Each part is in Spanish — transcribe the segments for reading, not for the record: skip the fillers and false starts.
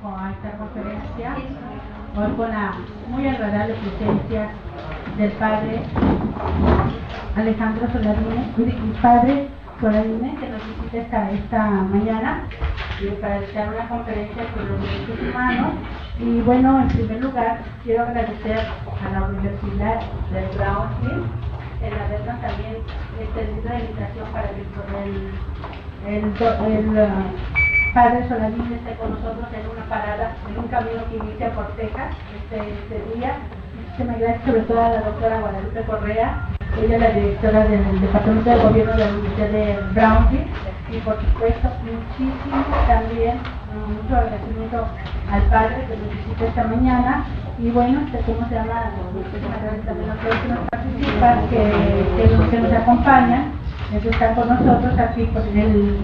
a esta conferencia, hoy con la muy agradable presencia del padre Alejandro Solarine, padre Solarine, que nos visita esta mañana para realizar una conferencia sobre los derechos humanos. Y bueno, en primer lugar, quiero agradecer a la Universidad del Brownsville el habernos también extendido la invitación para que el padre Solarine esté con nosotros en una parada, en un camino que inicia por Texas este día. Muchísimas gracias sobre todo a la doctora Guadalupe Correa, ella es la directora del Departamento de Gobierno de la Universidad de Brownsville, y por supuesto muchísimo también, mucho agradecimiento al padre que nos visita esta mañana. Y bueno, ¿cómo se llama? Muchísimas gracias también a todos que nos participan, que nos acompañan, que están con nosotros aquí, pues el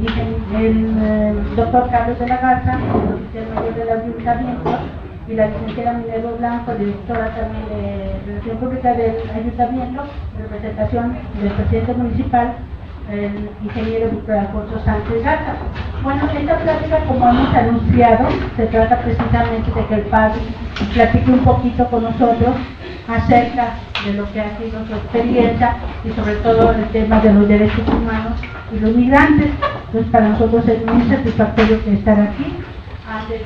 doctor Carlos de la Garza, el oficial mayor del ayuntamiento, y la licenciada Minerva Blanco, directora también de Relación Pública del ayuntamiento, en representación del presidente municipal, el ingeniero Víctor Alfonso Sánchez Garza. Bueno, esta plática, como hemos anunciado, se trata precisamente de que el padre platique un poquito con nosotros acerca de lo que ha sido su experiencia y sobre todo el tema de los derechos humanos y los migrantes. Entonces, para nosotros es muy satisfactorio estar aquí. Antes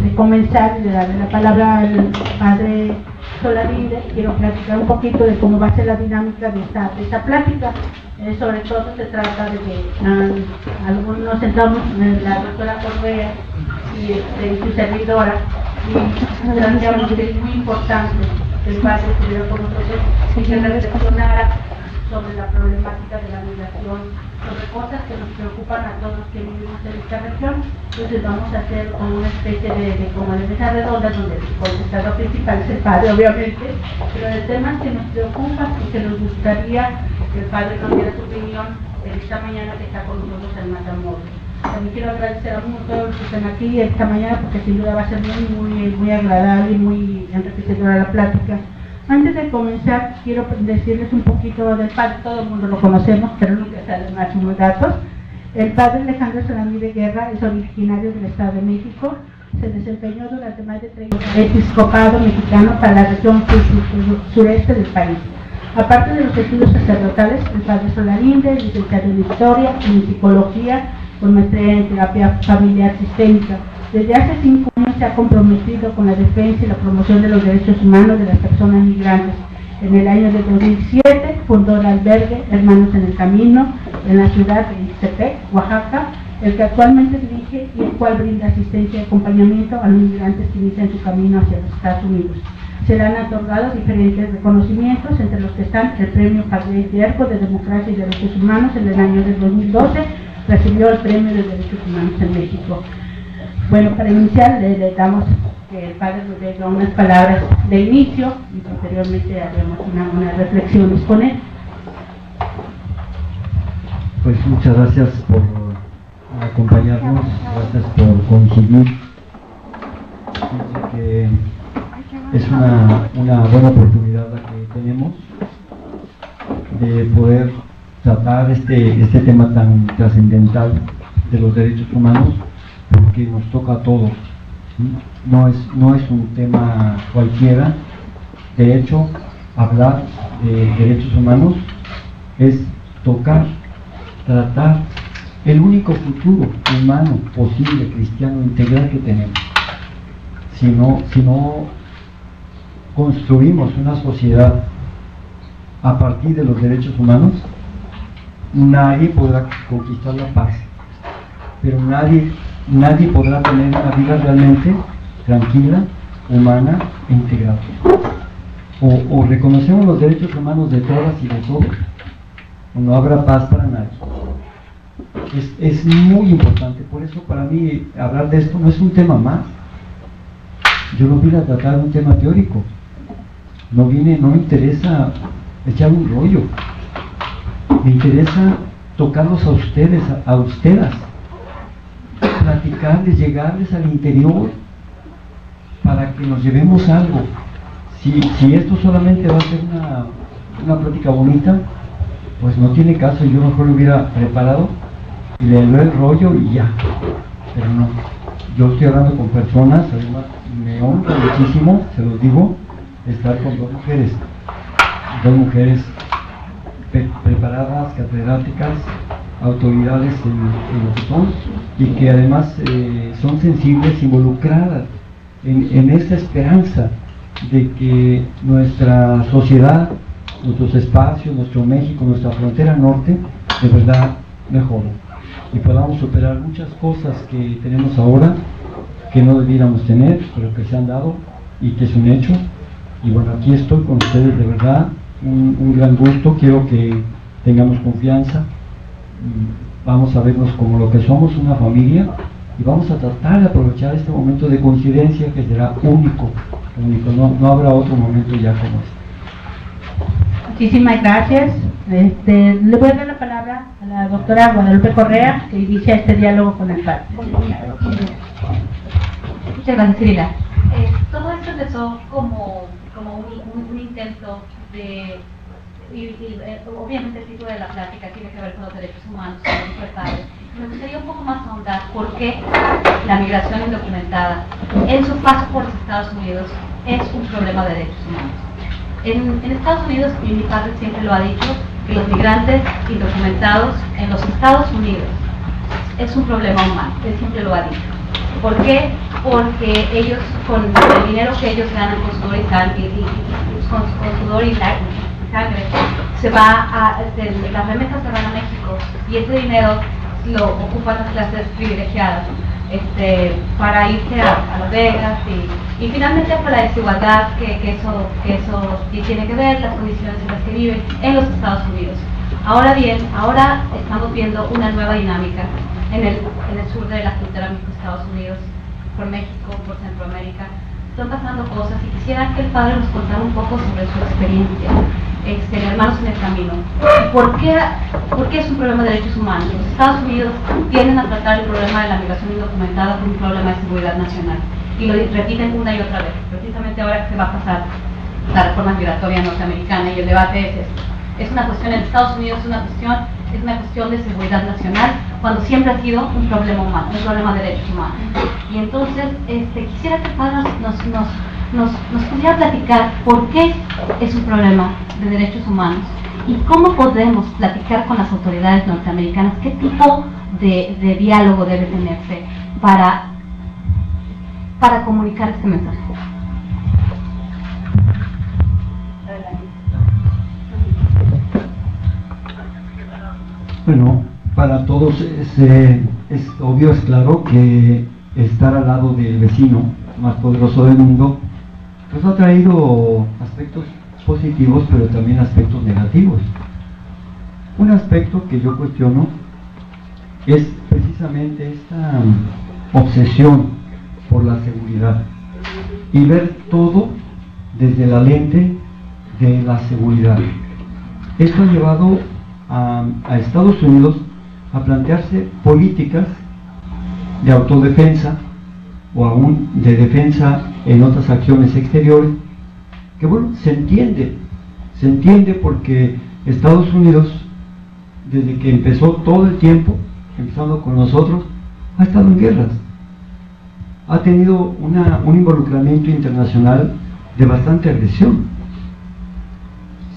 de comenzar y de darle la palabra al padre Solarine, quiero platicar un poquito de cómo va a ser la dinámica de esta plática. Sobre todo se trata de que algunos centramos en la doctora Correa y su servidora, y planteamos que es muy importante que el padre estuviera con nosotros y que reflexionara sobre la problemática de la migración, sobre cosas que nos preocupan a todos los que vivimos en esta región. Entonces vamos a hacer como una especie como de mesa redonda, donde el contestador principal es el padre, obviamente, pero de temas que nos preocupan y que nos gustaría que el padre nos diera su opinión esta mañana que está con nosotros en Matamoros. También quiero agradecer a todos los que están aquí esta mañana, porque sin duda va a ser muy agradable y muy enriquecedora la plática. Antes de comenzar, quiero decirles un poquito del padre. Todo el mundo lo conocemos, pero nunca salen más unos datos. El padre Alejandro Solarine Guerra es originario del Estado de México. Se desempeñó durante más de 30 años episcopado mexicano para la región sureste del país. Aparte de los estudios sacerdotales, el padre Solarine es licenciado en Historia y en Psicología, con maestría en Terapia Familiar Sistémica. Desde hace 5 años se ha comprometido con la defensa y la promoción de los derechos humanos de las personas migrantes. En el año de 2007 fundó el albergue Hermanos en el Camino en la ciudad de Ixtepec, Oaxaca, el que actualmente dirige y el cual brinda asistencia y acompañamiento a los migrantes que inician su camino hacia los Estados Unidos. Se le han otorgado diferentes reconocimientos, entre los que están el Premio Javier Hierro de Democracia y Derechos Humanos en el año de 2012, recibió el Premio de Derechos Humanos en México. Bueno, para iniciar le damos que el padre nos dé unas palabras de inicio y posteriormente haremos unas reflexiones con él. Pues muchas gracias por acompañarnos, gracias por coincidir. Que es una buena oportunidad la que tenemos de poder tratar este tema tan trascendental de los derechos humanos, porque nos toca a todos. No es un tema cualquiera. De hecho, hablar de derechos humanos es tocar, tratar el único futuro humano posible, cristiano, integral que tenemos. Si no construimos una sociedad a partir de los derechos humanos, nadie podrá conquistar la paz, pero nadie podrá tener una vida realmente tranquila, humana e integrada. O reconocemos los derechos humanos de todas y de todos, o no habrá paz para nadie. Es muy importante. Por eso para mí hablar de esto no es un tema más. Yo no vine a tratar un tema teórico, no me interesa echar un rollo, me interesa tocarlos a ustedes, a ustedes, platicarles, llegarles al interior para que nos llevemos algo. Si esto solamente va a ser una plática bonita, pues no tiene caso. Yo mejor lo hubiera preparado y le doy el rollo y ya. Pero no, yo estoy hablando con personas, además me honra muchísimo, se los digo, estar con dos mujeres preparadas, catedráticas, autoridades en lo que son, y que además son sensibles, involucradas en esta esperanza de que nuestra sociedad, nuestros espacios, nuestro México, nuestra frontera norte, de verdad mejore y podamos superar muchas cosas que tenemos ahora, que no debiéramos tener, pero que se han dado y que es un hecho. Y bueno, aquí estoy con ustedes, de verdad, un gran gusto. Quiero que tengamos confianza, vamos a vernos como lo que somos, una familia, y vamos a tratar de aprovechar este momento de coincidencia que será único, no habrá otro momento ya como este. Muchísimas gracias. Le voy a dar la palabra a la doctora Guadalupe Correa, que inicia este diálogo con el padre. Muchas gracias, Cirila. Todo esto empezó como un intento de, obviamente el título de la plática tiene que ver con los derechos humanos, con las libertades. Me gustaría un poco más ahondar por qué la migración indocumentada en su paso por los Estados Unidos es un problema de derechos humanos. En Estados Unidos, y mi padre siempre lo ha dicho, que los migrantes indocumentados en los Estados Unidos es un problema humano, él siempre lo ha dicho. ¿Por qué? Porque ellos, con el dinero que ellos ganan con sudor y sangre, se va las remesas se van a México, y ese dinero lo ocupan las clases privilegiadas para irse a Las Vegas y finalmente por la desigualdad que eso tiene que ver, las condiciones en las que viven en los Estados Unidos. Ahora bien, ahora estamos viendo una nueva dinámica en el sur de la frontera México-Estados Unidos, por México, por Centroamérica. Están pasando cosas y quisiera que el padre nos contara un poco sobre su experiencia, Hermanos en el Camino. ¿Por qué es un problema de derechos humanos? Los Estados Unidos tienden a tratar el problema de la migración indocumentada como un problema de seguridad nacional y lo repiten una y otra vez. Precisamente ahora que se va a pasar la reforma migratoria norteamericana y el debate es esto. Es una cuestión en Estados Unidos, es una cuestión de seguridad nacional, cuando siempre ha sido un problema humano, un problema de derechos humanos. Y entonces quisiera que el padre nos pudiera platicar por qué es un problema de derechos humanos y cómo podemos platicar con las autoridades norteamericanas, qué tipo de diálogo debe tenerse para comunicar este mensaje. Bueno, para todos es obvio, es claro que estar al lado del vecino más poderoso del mundo pues ha traído aspectos positivos, pero también aspectos negativos. Un aspecto que yo cuestiono es precisamente esta obsesión por la seguridad y ver todo desde la lente de la seguridad. Esto ha llevado a Estados Unidos a plantearse políticas de autodefensa o aún de defensa en otras acciones exteriores, que bueno, se entiende porque Estados Unidos, desde que empezó todo el tiempo, empezando con nosotros, ha estado en guerras, ha tenido un involucramiento internacional de bastante agresión,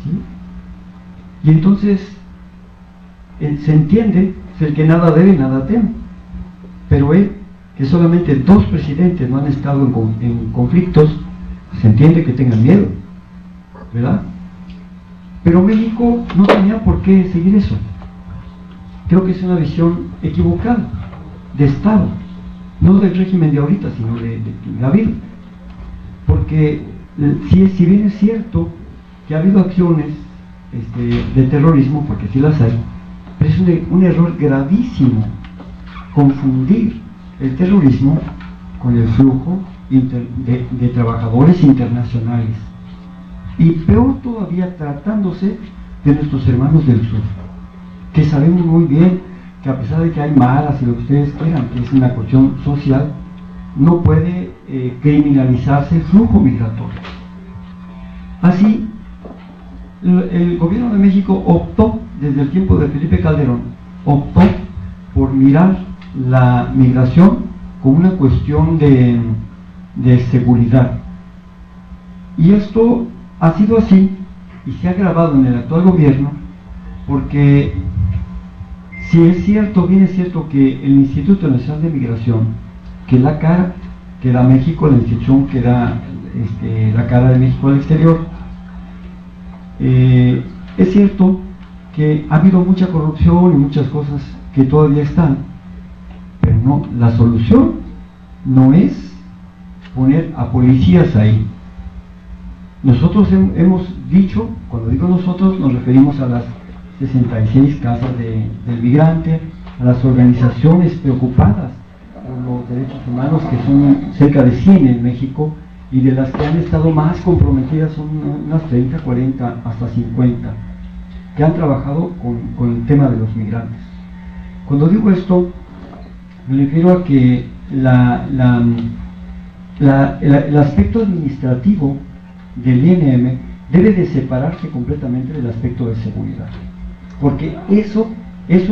¿sí? Y entonces se entiende, el que nada debe, nada teme, pero que solamente 2 presidentes no han estado en conflictos, se entiende que tengan miedo, ¿verdad? Pero México no tenía por qué seguir eso. Creo que es una visión equivocada de Estado, no del régimen de ahorita, sino de la vida, porque si bien es cierto que ha habido acciones de terrorismo, porque sí las hay, pero es un error gravísimo confundir el terrorismo con el flujo de trabajadores internacionales, y peor todavía tratándose de nuestros hermanos del sur, que sabemos muy bien que a pesar de que hay malas y lo que ustedes quieran, que es una cuestión social, no puede criminalizarse el flujo migratorio. Así, el gobierno de México optó, desde el tiempo de Felipe Calderón, optó por mirar la migración como una cuestión de seguridad. Y esto ha sido así y se ha agravado en el actual gobierno, porque si es cierto, bien es cierto que el Instituto Nacional de Migración, que es la cara que da México, la institución que da la cara de México al exterior, es cierto que ha habido mucha corrupción y muchas cosas que todavía están, pero no, la solución no es poner a policías ahí. Nosotros hemos dicho, cuando digo nosotros, nos referimos a las 66 casas del migrante, a las organizaciones preocupadas por los derechos humanos, que son cerca de 100 en México, y de las que han estado más comprometidas son unas 30, 40, hasta 50, que han trabajado con el tema de los migrantes. Cuando digo esto, me refiero a que el aspecto administrativo del INM debe de separarse completamente del aspecto de seguridad, porque eso es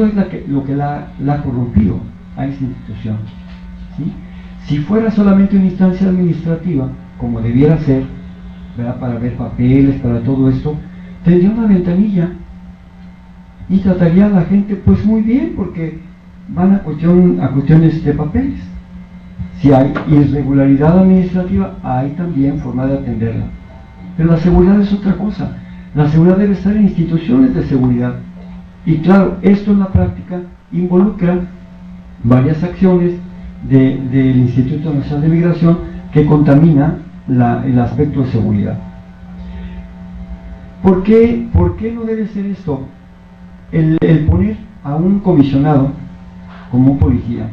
lo que la ha corrompido a esa institución, ¿sí? Si fuera solamente una instancia administrativa, como debiera ser, ¿verdad?, para ver papeles, para todo esto, tendría una ventanilla y trataría a la gente pues muy bien, porque van a cuestiones de papeles. Si hay irregularidad administrativa, hay también forma de atenderla. Pero la seguridad es otra cosa. La seguridad debe estar en instituciones de seguridad. Y claro, esto en la práctica involucra varias acciones del Instituto Nacional de Migración que contamina el aspecto de seguridad. ¿Por qué no debe ser esto? El poner a un comisionado como un policía,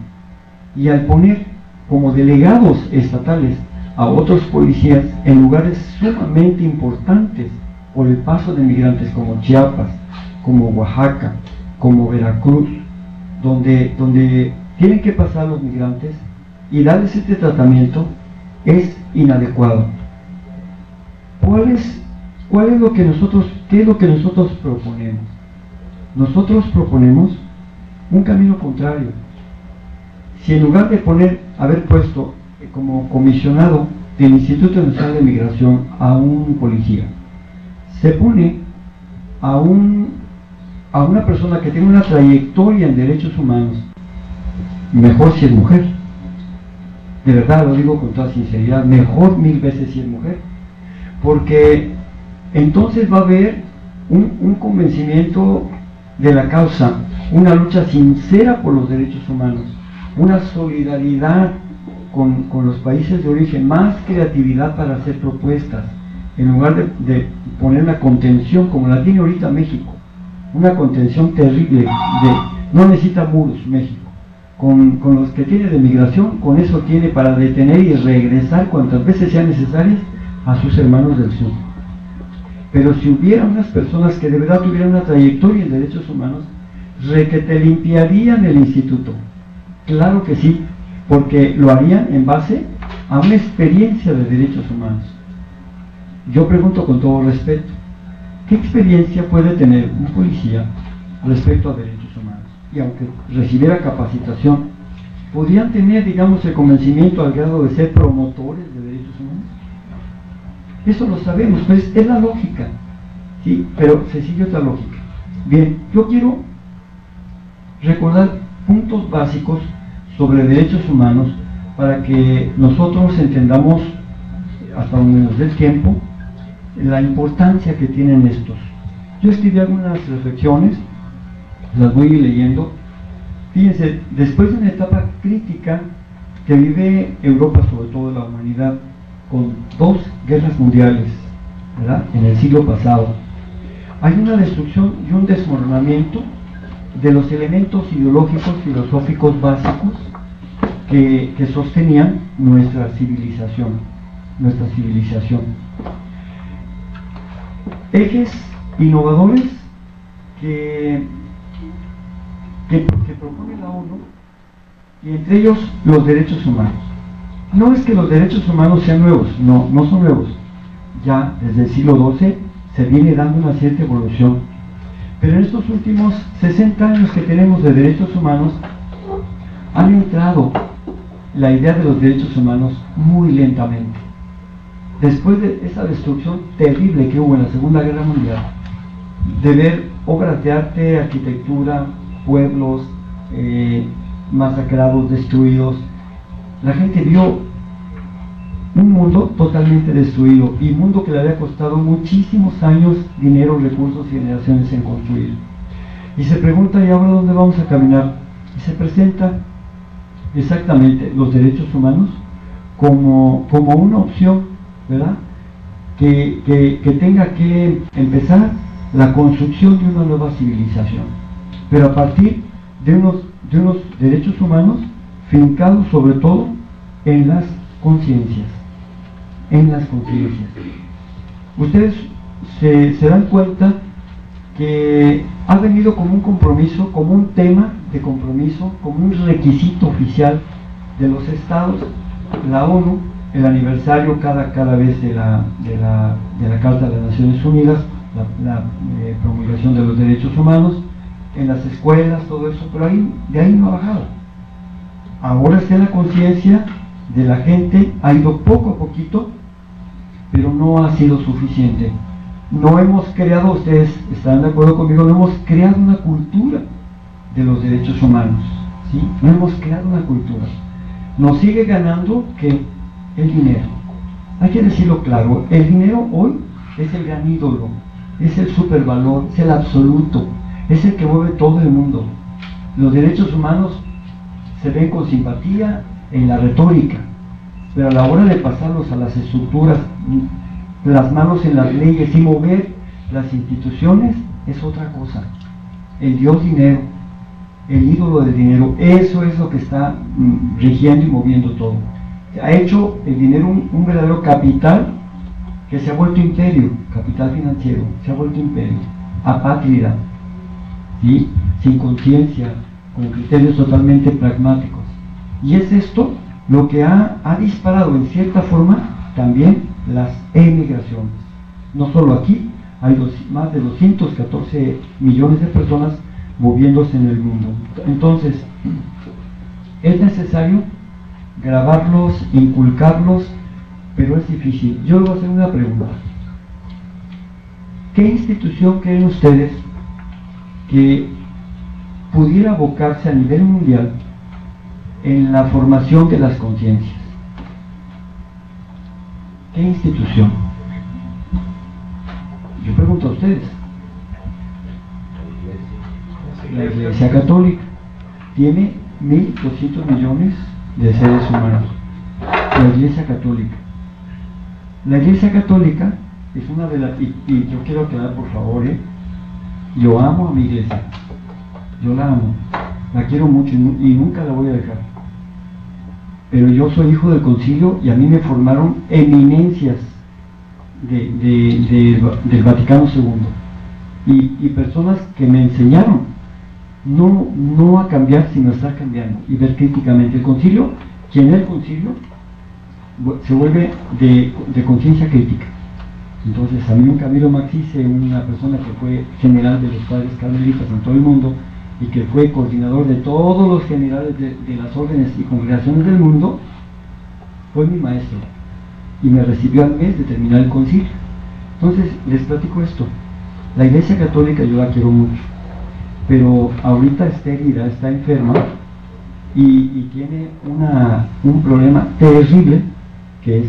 y al poner como delegados estatales a otros policías en lugares sumamente importantes por el paso de migrantes, como Chiapas, como Oaxaca, como Veracruz, donde tienen que pasar los migrantes, y darles este tratamiento es inadecuado. ¿Qué es lo que nosotros proponemos? Nosotros proponemos un camino contrario. Si en lugar de haber puesto como comisionado del Instituto Nacional de Migración a un policía, se pone a una persona que tiene una trayectoria en derechos humanos, mejor si es mujer, de verdad lo digo con toda sinceridad, mejor 1000 veces si es mujer, porque entonces va a haber un convencimiento de la causa, una lucha sincera por los derechos humanos, una solidaridad con los países de origen, más creatividad para hacer propuestas, en lugar de poner una contención como la tiene ahorita México, una contención terrible, no necesita muros México, con los que tiene de migración, con eso tiene para detener y regresar cuantas veces sean necesarias a sus hermanos del sur. Pero si hubiera unas personas que de verdad tuvieran una trayectoria en derechos humanos, requete limpiarían el instituto. Claro que sí, porque lo harían en base a una experiencia de derechos humanos. Yo pregunto con todo respeto, ¿qué experiencia puede tener un policía respecto a derechos humanos? Y aunque recibiera capacitación, ¿podrían tener, digamos, el convencimiento al grado de ser promotores de derechos humanos? Eso lo sabemos, pues es la lógica, ¿sí? Pero se sigue otra lógica. Bien, yo quiero recordar puntos básicos sobre derechos humanos para que nosotros entendamos, hasta donde nos dé el tiempo, la importancia que tienen estos. Yo escribí algunas reflexiones, las voy leyendo. Fíjense, después de una etapa crítica que vive Europa, sobre todo la humanidad, con 2 guerras mundiales, ¿verdad?, en el siglo pasado, hay una destrucción y un desmoronamiento de los elementos ideológicos, filosóficos básicos que sostenían nuestra civilización. Ejes innovadores que propone la ONU, y entre ellos los derechos humanos. No es que los derechos humanos sean nuevos, no son nuevos. Ya desde el siglo XII se viene dando una cierta evolución, pero en estos últimos 60 años que tenemos de derechos humanos han entrado la idea de los derechos humanos muy lentamente. Después de esa destrucción terrible que hubo en la Segunda Guerra Mundial, de ver obras de arte, arquitectura, pueblos masacrados, destruidos, la gente vio un mundo totalmente destruido, y un mundo que le había costado muchísimos años, dinero, recursos y generaciones en construir. Y se pregunta, ¿y ahora dónde vamos a caminar? Y se presenta exactamente los derechos humanos como una opción, ¿verdad? Que tenga que empezar la construcción de una nueva civilización, pero a partir de unos derechos humanos fincados sobre todo en las conciencias. Ustedes se dan cuenta que ha venido como un compromiso, como un tema de compromiso, como un requisito oficial de los estados, la ONU, el aniversario cada vez de la Carta de las Naciones Unidas, la promulgación de los derechos humanos, en las escuelas, todo eso, pero de ahí no ha bajado. Ahora está la conciencia de la gente, ha ido poco a poquito, pero no ha sido suficiente. No hemos creado, ustedes estarán de acuerdo conmigo, no hemos creado una cultura de los derechos humanos, ¿sí? No hemos creado una cultura. Nos sigue ganando que el dinero. Hay que decirlo claro, el dinero hoy es el gran ídolo, es el supervalor, es el absoluto, es el que mueve todo el mundo. Los derechos humanos se ven con simpatía en la retórica, pero a la hora de pasarlos a las estructuras, plasmarlos en las leyes y mover las instituciones, es otra cosa. El dios dinero, el ídolo del dinero, eso es lo que está rigiendo y moviendo todo. Ha hecho el dinero un verdadero capital que se ha vuelto imperio, capital financiero, se ha vuelto imperio, apátrida, ¿sí? Sin conciencia, con criterios totalmente pragmáticos. Y es esto lo que ha disparado en cierta forma también las emigraciones. No solo aquí, hay más de 214 millones de personas moviéndose en el mundo. Entonces, es necesario grabarlos, inculcarlos, pero es difícil. Yo les voy a hacer una pregunta. ¿Qué institución creen ustedes que pudiera abocarse a nivel mundial en la formación de las conciencias? ¿Qué institución? Yo pregunto a ustedes. La Iglesia Católica tiene 1.200 millones de seres humanos. La Iglesia Católica. La Iglesia Católica es una de las... Y yo quiero aclarar, por favor, yo amo a mi iglesia. Yo la amo. La quiero mucho y nunca la voy a dejar. Pero yo soy hijo del concilio y a mí me formaron eminencias del Vaticano II. Y personas que me enseñaron no a cambiar, sino a estar cambiando y ver críticamente el concilio. Quien es el concilio se vuelve de conciencia crítica. Entonces, a mí un Camilo Maxice, una persona que fue general de los padres carmelitas en todo el mundo y que fue coordinador de todos los generales de las órdenes y congregaciones del mundo, fue mi maestro y me recibió al mes de terminar el concilio. Entonces, les platico esto. La Iglesia Católica yo la quiero mucho, pero ahorita está herida, está enferma y tiene un problema terrible, que es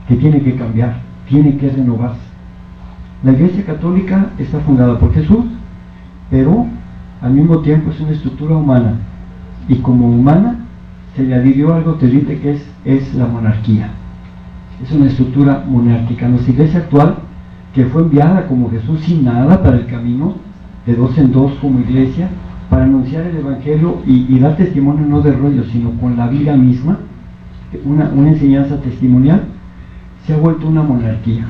que tiene que cambiar, tiene que renovarse. La Iglesia Católica está fundada por Jesús, pero al mismo tiempo es una estructura humana, y como humana se le adhirió algo terrible que es la monarquía. Es una estructura monárquica. Nuestra iglesia actual, que fue enviada como Jesús sin nada para el camino, de dos en dos como iglesia, para anunciar el Evangelio y dar testimonio no de rollo, sino con la vida misma, una enseñanza testimonial, se ha vuelto una monarquía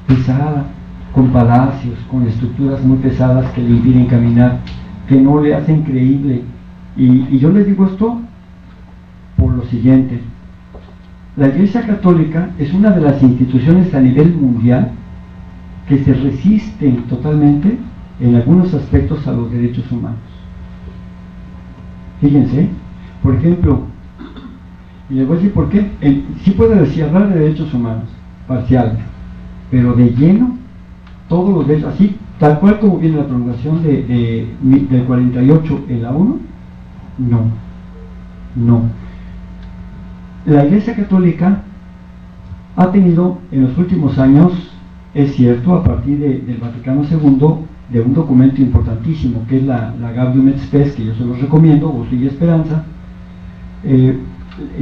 pesada, con palacios, con estructuras muy pesadas que le impiden caminar, que no le hacen creíble. Y yo les digo esto por lo siguiente: la Iglesia Católica es una de las instituciones a nivel mundial que se resisten totalmente en algunos aspectos a los derechos humanos. Fíjense, por ejemplo, Y les voy a decir por qué. Sí puede decir hablar de derechos humanos, parciales, pero de lleno, todos los derechos, así, tal cual como viene la promulgación del 48 en la ONU, no. La Iglesia Católica ha tenido en los últimos años, es cierto, a partir del Vaticano II, de un documento importantísimo que es la Gaudium et Spes, que yo se los recomiendo, Gozo y Esperanza,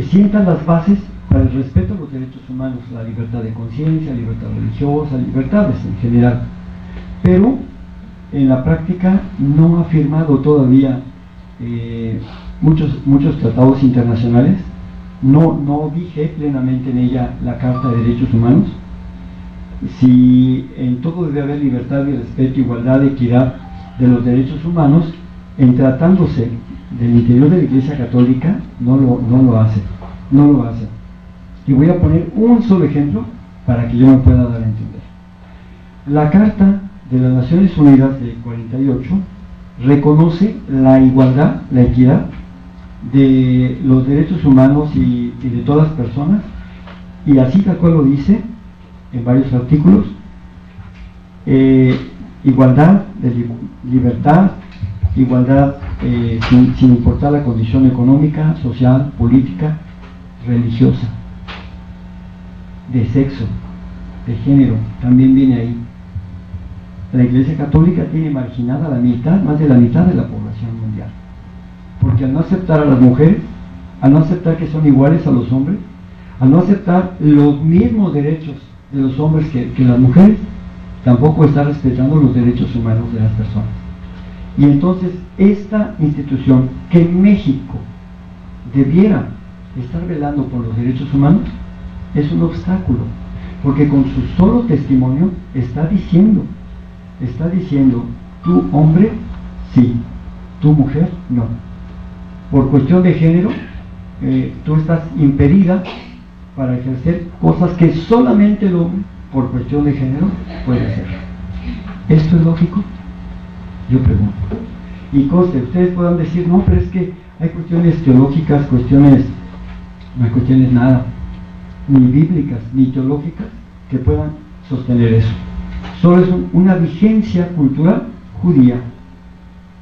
sientan las bases para el respeto a los derechos humanos, la libertad de conciencia, libertad religiosa, libertades en general, pero en la práctica no ha firmado todavía muchos tratados internacionales, no dije plenamente en ella la Carta de Derechos Humanos. Si en todo debe haber libertad y respeto, igualdad, equidad de los derechos humanos, en tratándose del interior de la Iglesia Católica, no lo hace. Y voy a poner un solo ejemplo para que yo me pueda dar a entender. La Carta de las Naciones Unidas del 48 reconoce la igualdad, la equidad de los derechos humanos y de todas las personas, y así tal cual lo dice en varios artículos, igualdad de libertad, igualdad sin importar la condición económica, social, política, religiosa, de sexo, de género, también viene ahí. La Iglesia Católica tiene marginada más de la mitad de la población mundial, porque al no aceptar a las mujeres, al no aceptar que son iguales a los hombres, al no aceptar los mismos derechos de los hombres que las mujeres, tampoco está respetando los derechos humanos de las personas. Y entonces esta institución, que en México debiera estar velando por los derechos humanos, es un obstáculo, porque con su solo testimonio está diciendo, tú hombre, sí, tú mujer, no. Por cuestión de género, tú estás impedida para ejercer cosas que solamente el hombre, por cuestión de género, puede hacer. ¿Esto es lógico? Yo pregunto. Y conste, ustedes puedan decir, no, pero es que hay cuestiones teológicas, no hay cuestiones nada, ni bíblicas, ni teológicas, que puedan sostener eso. Solo es una vigencia cultural judía.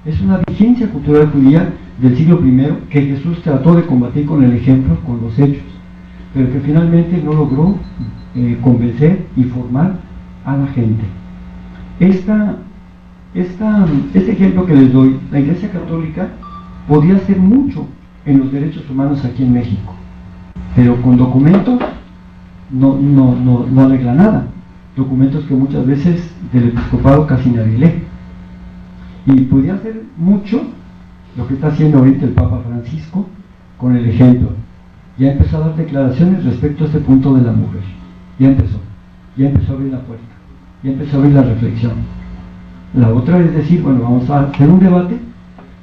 Es una vigencia cultural judía del siglo I que Jesús trató de combatir con el ejemplo, con los hechos, pero que finalmente no logró convencer y formar a la gente. Este ejemplo que les doy, la Iglesia Católica podía hacer mucho en los derechos humanos aquí en México, pero con documentos no arregla nada. Documentos que muchas veces del episcopado casi nadie lee. Y podía hacer mucho lo que está haciendo ahorita el Papa Francisco con el ejemplo. Ya empezó a dar declaraciones respecto a este punto de la mujer. Ya empezó a abrir la puerta, ya empezó a abrir la reflexión. La otra es decir, bueno, vamos a hacer un debate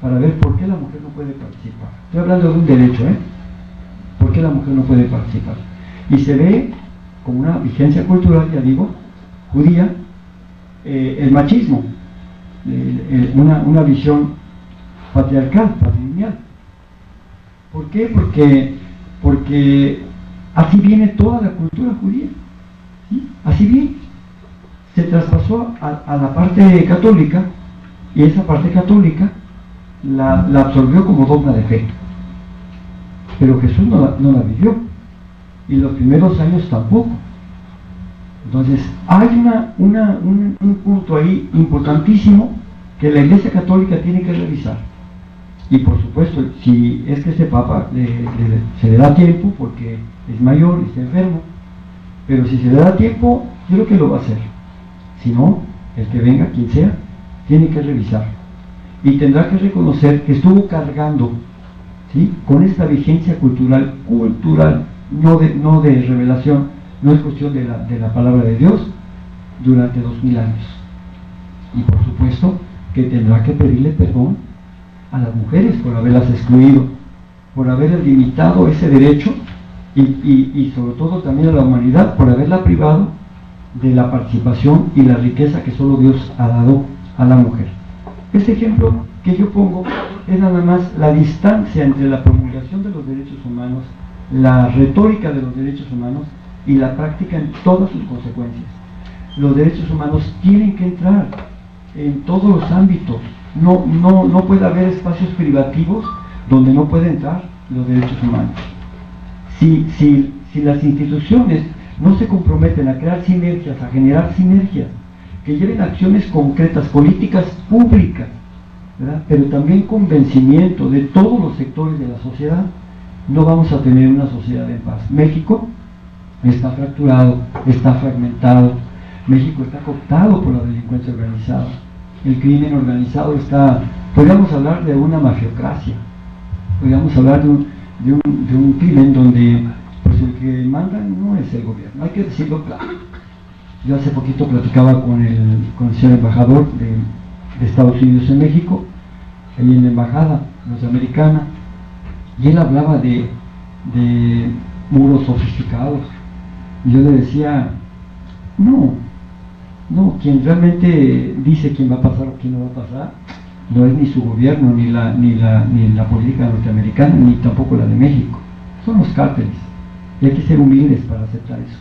para ver por qué la mujer no puede participar. Estoy hablando de un derecho, ¿por qué la mujer no puede participar? Y se ve como una vigencia cultural, ya digo, judía, el machismo, una visión patriarcal, patrilineal. ¿Por qué? Porque así viene toda la cultura judía, ¿sí? Así viene. Se traspasó a la parte católica, y esa parte católica la absorbió como dogma de fe. Pero Jesús no la vivió, y los primeros años tampoco. Entonces hay un punto ahí importantísimo que la Iglesia Católica tiene que revisar. Y por supuesto, si es que este Papa se le da tiempo, porque es mayor y está enfermo, pero si se le da tiempo, yo creo que lo va a hacer. Si no, el que venga, quien sea, tiene que revisar. Y tendrá que reconocer que estuvo cargando, ¿sí?, con esta vigencia cultural, no de revelación, no es cuestión de la palabra de Dios, durante 2000 años. Y por supuesto que tendrá que pedirle perdón a las mujeres por haberlas excluido, por haber limitado ese derecho, y sobre todo también a la humanidad por haberla privado de la participación y la riqueza que solo Dios ha dado a la mujer. Este ejemplo que yo pongo es nada más la distancia entre la promulgación de los derechos humanos la retórica de los derechos humanos y la práctica en todas sus consecuencias. Los derechos humanos tienen que entrar en todos los ámbitos. No puede haber espacios privativos donde no pueden entrar los derechos humanos. Si las instituciones no se comprometen a crear sinergias, a generar sinergias, que lleven acciones concretas, políticas públicas, ¿verdad?, pero también convencimiento de todos los sectores de la sociedad, no vamos a tener una sociedad en paz. México está fracturado, está fragmentado, México está cooptado por la delincuencia organizada, el crimen organizado está, podríamos hablar de una mafiocracia, podríamos hablar de un crimen donde pues el que manda no es el gobierno, hay que decirlo claro. Yo hace poquito platicaba con el señor embajador de Estados Unidos en México, ahí en la embajada norteamericana, y él hablaba de muros sofisticados, y yo le decía, no, quien realmente dice quién va a pasar o quién no va a pasar, no es ni su gobierno, ni la política norteamericana, ni tampoco la de México, son los cárteles, y hay que ser humildes para aceptar eso.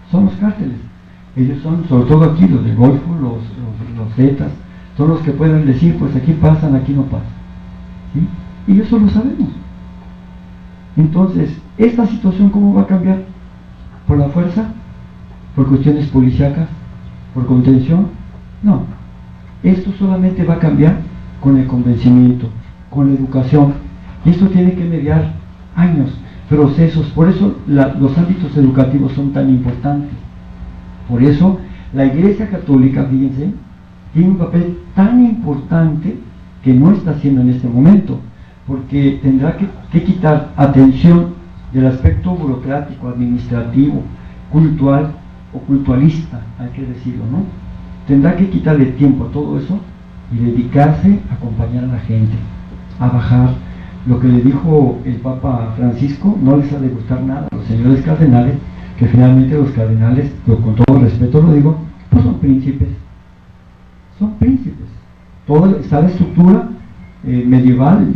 Son los cárteles, ellos son, sobre todo aquí, los del Golfo, los Zetas, son los que pueden decir, pues aquí pasan, aquí no pasan, ¿sí? Y eso lo sabemos. Entonces, ¿esta situación cómo va a cambiar? ¿Por la fuerza? ¿Por cuestiones policíacas? ¿Por contención? No. Esto solamente va a cambiar con el convencimiento, con la educación. Y esto tiene que mediar años, procesos. Por eso los ámbitos educativos son tan importantes. Por eso la Iglesia Católica, fíjense, tiene un papel tan importante que no está haciendo en este momento, porque tendrá que quitar atención del aspecto burocrático, administrativo, cultural o cultualista, hay que decirlo, ¿no? Tendrá que quitarle tiempo a todo eso y dedicarse a acompañar a la gente, a bajar. Lo que le dijo el Papa Francisco no les ha de gustar nada a los señores cardenales, que finalmente los cardenales, con todo respeto lo digo, pues son príncipes. Son príncipes. Toda esta estructura medieval,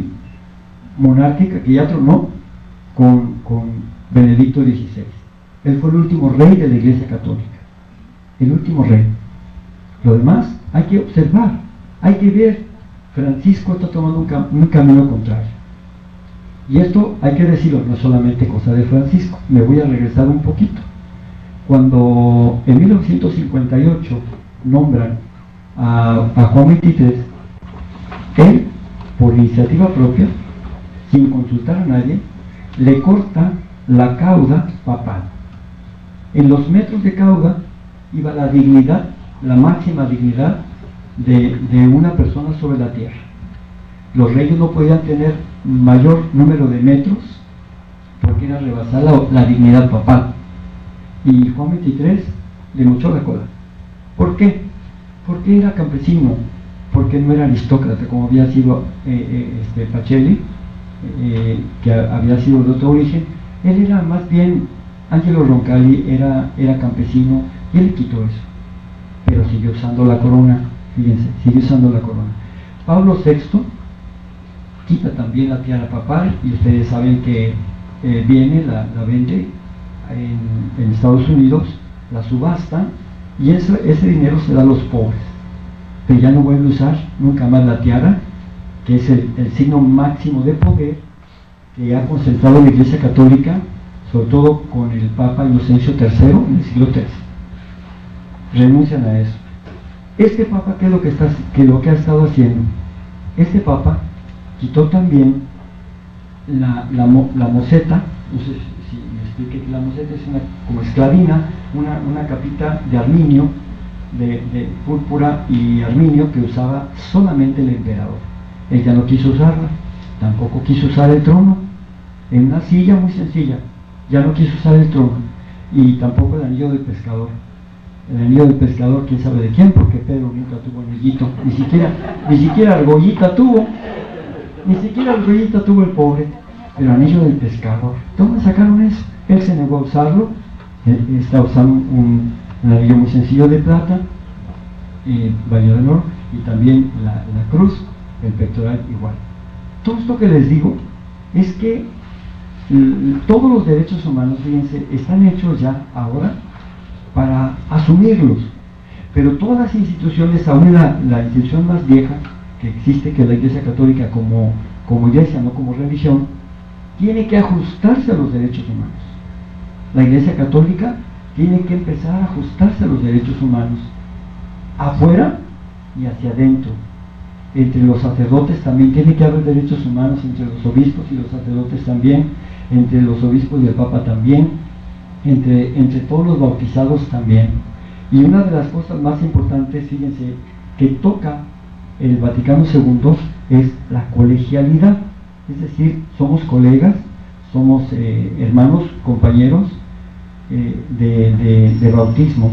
monárquica, que ya tronó con Benedicto XVI. Él fue el último rey de la Iglesia Católica. El último rey. Lo demás hay que observar, hay que ver. Francisco está tomando un camino contrario. Y esto hay que decirlo, no es solamente cosa de Francisco. Me voy a regresar un poquito. Cuando en 1958 nombran a Juan XXIII, él, por iniciativa propia, sin consultar a nadie, le corta la cauda papal. En los metros de cauda iba la dignidad, la máxima dignidad de una persona sobre la tierra. Los reyes no podían tener mayor número de metros porque era rebasar la dignidad papal. Y Juan XXIII le mochó la cola. ¿Por qué? Porque era campesino, porque no era aristócrata como había sido Pacelli, que había sido de otro origen. Él era más bien, Angelo Roncalli era campesino, y él le quitó eso, pero siguió usando la corona. Fíjense, siguió usando la corona. Pablo VI quita también la tiara papal, y ustedes saben que viene, la vende en Estados Unidos, la subasta, y ese dinero se da a los pobres, pero ya no vuelve a usar nunca más la tiara, que es el signo máximo de poder que ha concentrado la Iglesia Católica, sobre todo con el Papa Inocencio III en el siglo XIII. Renuncian a eso. Este Papa, ¿qué es lo que ha estado haciendo? Este Papa quitó también la moseta. No sé si me explique. La moseta es como esclavina, una capita de arminio, de púrpura y arminio, que usaba solamente el emperador. Él ya no quiso usarla, tampoco quiso usar el trono, en una silla muy sencilla, ya no quiso usar el trono, y tampoco el anillo del pescador. El anillo del pescador, quién sabe de quién, porque Pedro nunca tuvo anillito, ni siquiera argollita tuvo, el pobre, pero anillo del pescador. ¿Dónde sacaron eso? Él se negó a usarlo. Él está usando un anillo muy sencillo de plata, bañado en oro, y también la cruz, el pectoral igual. Todo esto que les digo es que todos los derechos humanos, fíjense, están hechos ya ahora para asumirlos, pero todas las instituciones, aún la institución más vieja que existe, que es la Iglesia Católica como iglesia, no como religión, tiene que ajustarse a los derechos humanos. La Iglesia Católica tiene que empezar a ajustarse a los derechos humanos, afuera y hacia adentro. Entre los sacerdotes también tiene que haber derechos humanos, entre los obispos y los sacerdotes también, entre los obispos y el Papa también, entre todos los bautizados también. Y una de las cosas más importantes, fíjense, que toca el Vaticano II es la colegialidad, es decir, somos colegas, somos hermanos, compañeros de bautismo.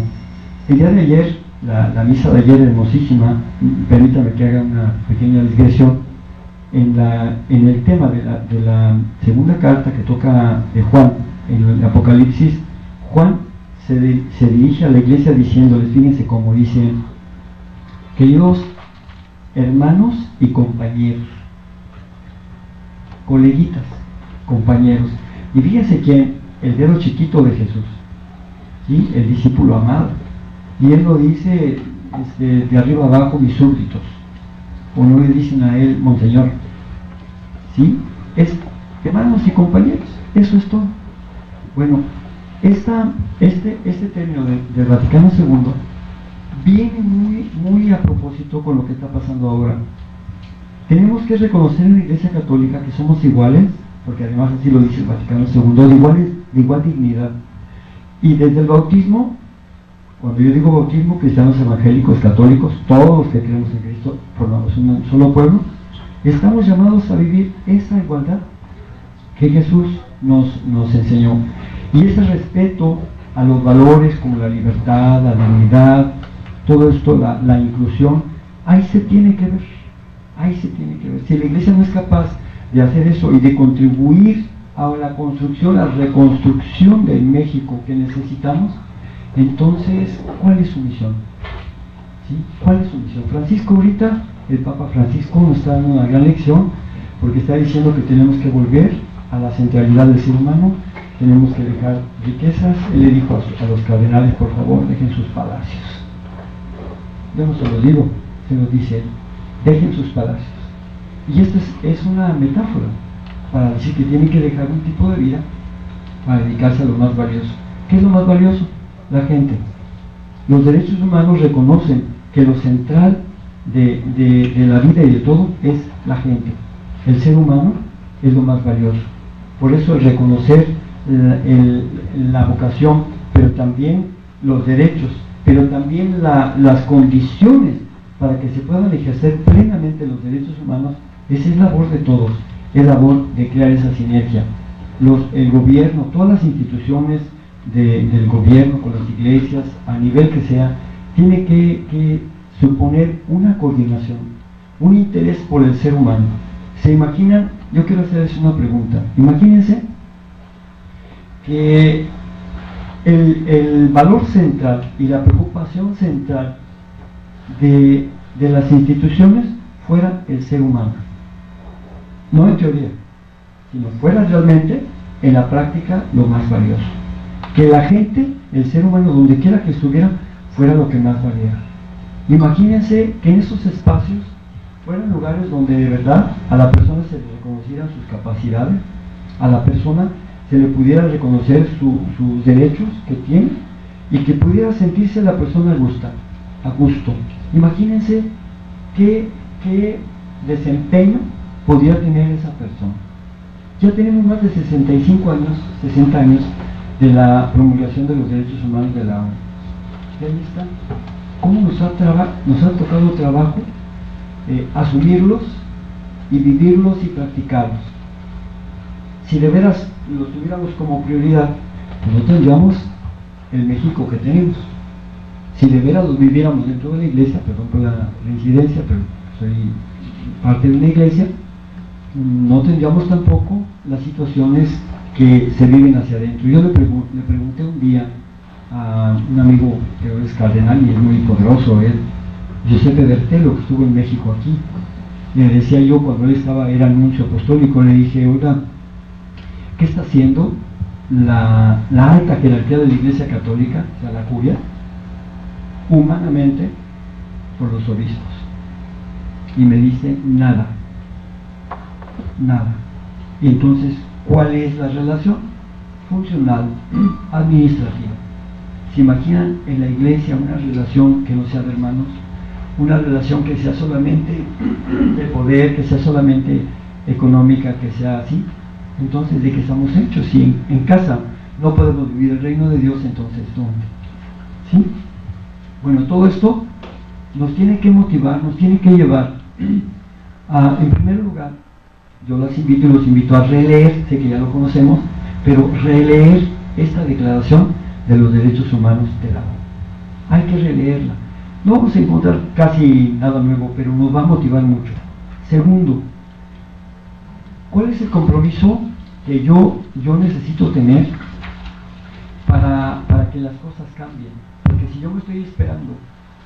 El día de ayer, la misa de ayer hermosísima, permítame que haga una pequeña digresión, en el tema de la segunda carta que toca de Juan, en el Apocalipsis, Juan se dirige a la iglesia diciéndoles, fíjense cómo dice, queridos hermanos y compañeros, coleguitas, compañeros, y fíjense que el dedo chiquito de Jesús, ¿sí? El discípulo amado, y él lo dice de arriba abajo, mis súbditos, o no le dicen a él, monseñor, ¿sí? Es hermanos y compañeros, eso es todo. Bueno, este término del Vaticano II viene muy a propósito con lo que está pasando ahora. Tenemos que reconocer en la Iglesia Católica que somos iguales, porque además así lo dice el Vaticano II, de igual dignidad. Y desde el bautismo, cuando yo digo bautismo, cristianos evangélicos, católicos, todos los que creemos en Cristo, formamos un solo pueblo, estamos llamados a vivir esa igualdad que Jesús nos enseñó. Y ese respeto a los valores como la libertad, la dignidad, todo esto, la inclusión, ahí se tiene que ver, ahí se tiene que ver. Si la Iglesia no es capaz de hacer eso y de contribuir a la construcción, a la reconstrucción del México que necesitamos, entonces, ¿cuál es su misión? ¿Sí? ¿Cuál es su misión? Francisco ahorita, el Papa Francisco nos está dando una gran lección, porque está diciendo que tenemos que volver a la centralidad del ser humano, tenemos que dejar riquezas. Él le dijo a los cardenales, por favor, dejen sus palacios. Yo no se los digo, se los dice él, dejen sus palacios. Y esto es una metáfora para decir que tienen que dejar un tipo de vida para dedicarse a lo más valioso. ¿Qué es lo más valioso? La gente. Los derechos humanos reconocen que lo central de la vida y de todo es la gente. El ser humano es lo más valioso. Por eso el reconocer la vocación, pero también los derechos, pero también las condiciones para que se puedan ejercer plenamente los derechos humanos, esa es labor de todos, es labor de crear esa sinergia. El gobierno, todas las instituciones del gobierno con las iglesias, a nivel que sea, tiene que suponer una coordinación, un interés por el ser humano. ¿Se imaginan? Yo quiero hacerles una pregunta. Imagínense que el valor central y la preocupación central de las instituciones fuera el ser humano, no en teoría, sino fuera realmente en la práctica lo más valioso, que la gente, el ser humano, donde quiera que estuviera, fuera lo que más valiera. Imagínense que en esos espacios fueran lugares donde de verdad a la persona se le reconocieran sus capacidades, a la persona se le pudiera reconocer sus derechos que tiene y que pudiera sentirse la persona a gusto. Imagínense qué desempeño podría tener esa persona. Ya tenemos más de 65 años, 60 años de la promulgación de los derechos humanos de la ONU. Y ahí está. ¿Cómo nos ha tocado trabajo asumirlos y vivirlos y practicarlos? Si de veras lo tuviéramos como prioridad, pues no tendríamos el México que tenemos. Si de veras lo viviéramos dentro de la iglesia, perdón por la reincidencia, pero soy parte de una iglesia, no tendríamos tampoco las situaciones que se viven hacia adentro. Yo le pregunté un día a un amigo que es cardenal y es muy poderoso, él, Giuseppe Bertello, que estuvo en México aquí. Le decía yo, cuando él era nuncio apostólico, le dije, oiga, ¿qué está haciendo la alta jerarquía de la Iglesia Católica, o sea, la curia, humanamente, por los obispos? Y me dice, nada. Y entonces, ¿cuál es la relación? Funcional, administrativa. ¿Se imaginan en la iglesia una relación que no sea de hermanos? Una relación que sea solamente de poder, que sea solamente económica, que sea así. Entonces, ¿de qué estamos hechos? Si en casa no podemos vivir el reino de Dios, entonces ¿dónde? ¿Sí? Bueno, todo esto nos tiene que motivar, nos tiene que llevar a, en primer lugar, yo los invito a releer, sé que ya lo conocemos, pero releer esta declaración de los derechos humanos de la ONU. Hay que releerla. No vamos a encontrar casi nada nuevo, pero nos va a motivar mucho. Segundo, ¿cuál es el compromiso que yo necesito tener para que las cosas cambien? Porque si yo me estoy esperando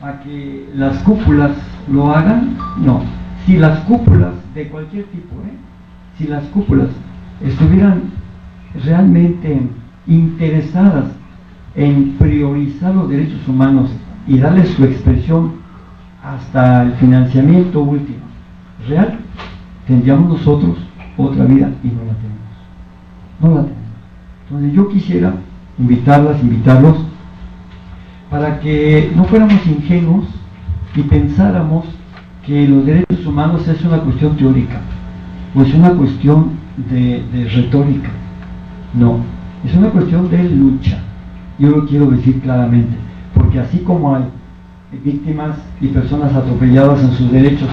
a que las cúpulas lo hagan, no. Si las cúpulas de cualquier tipo, si las cúpulas estuvieran realmente interesadas en priorizar los derechos humanos y darles su expresión hasta el financiamiento último real, tendríamos nosotros otra vida y no la tenemos. Entonces yo quisiera invitarlos para que no fuéramos ingenuos y pensáramos que los derechos humanos es una cuestión teórica o es una cuestión de retórica. No, es una cuestión de lucha. Yo lo quiero decir claramente, porque así como hay víctimas y personas atropelladas en sus derechos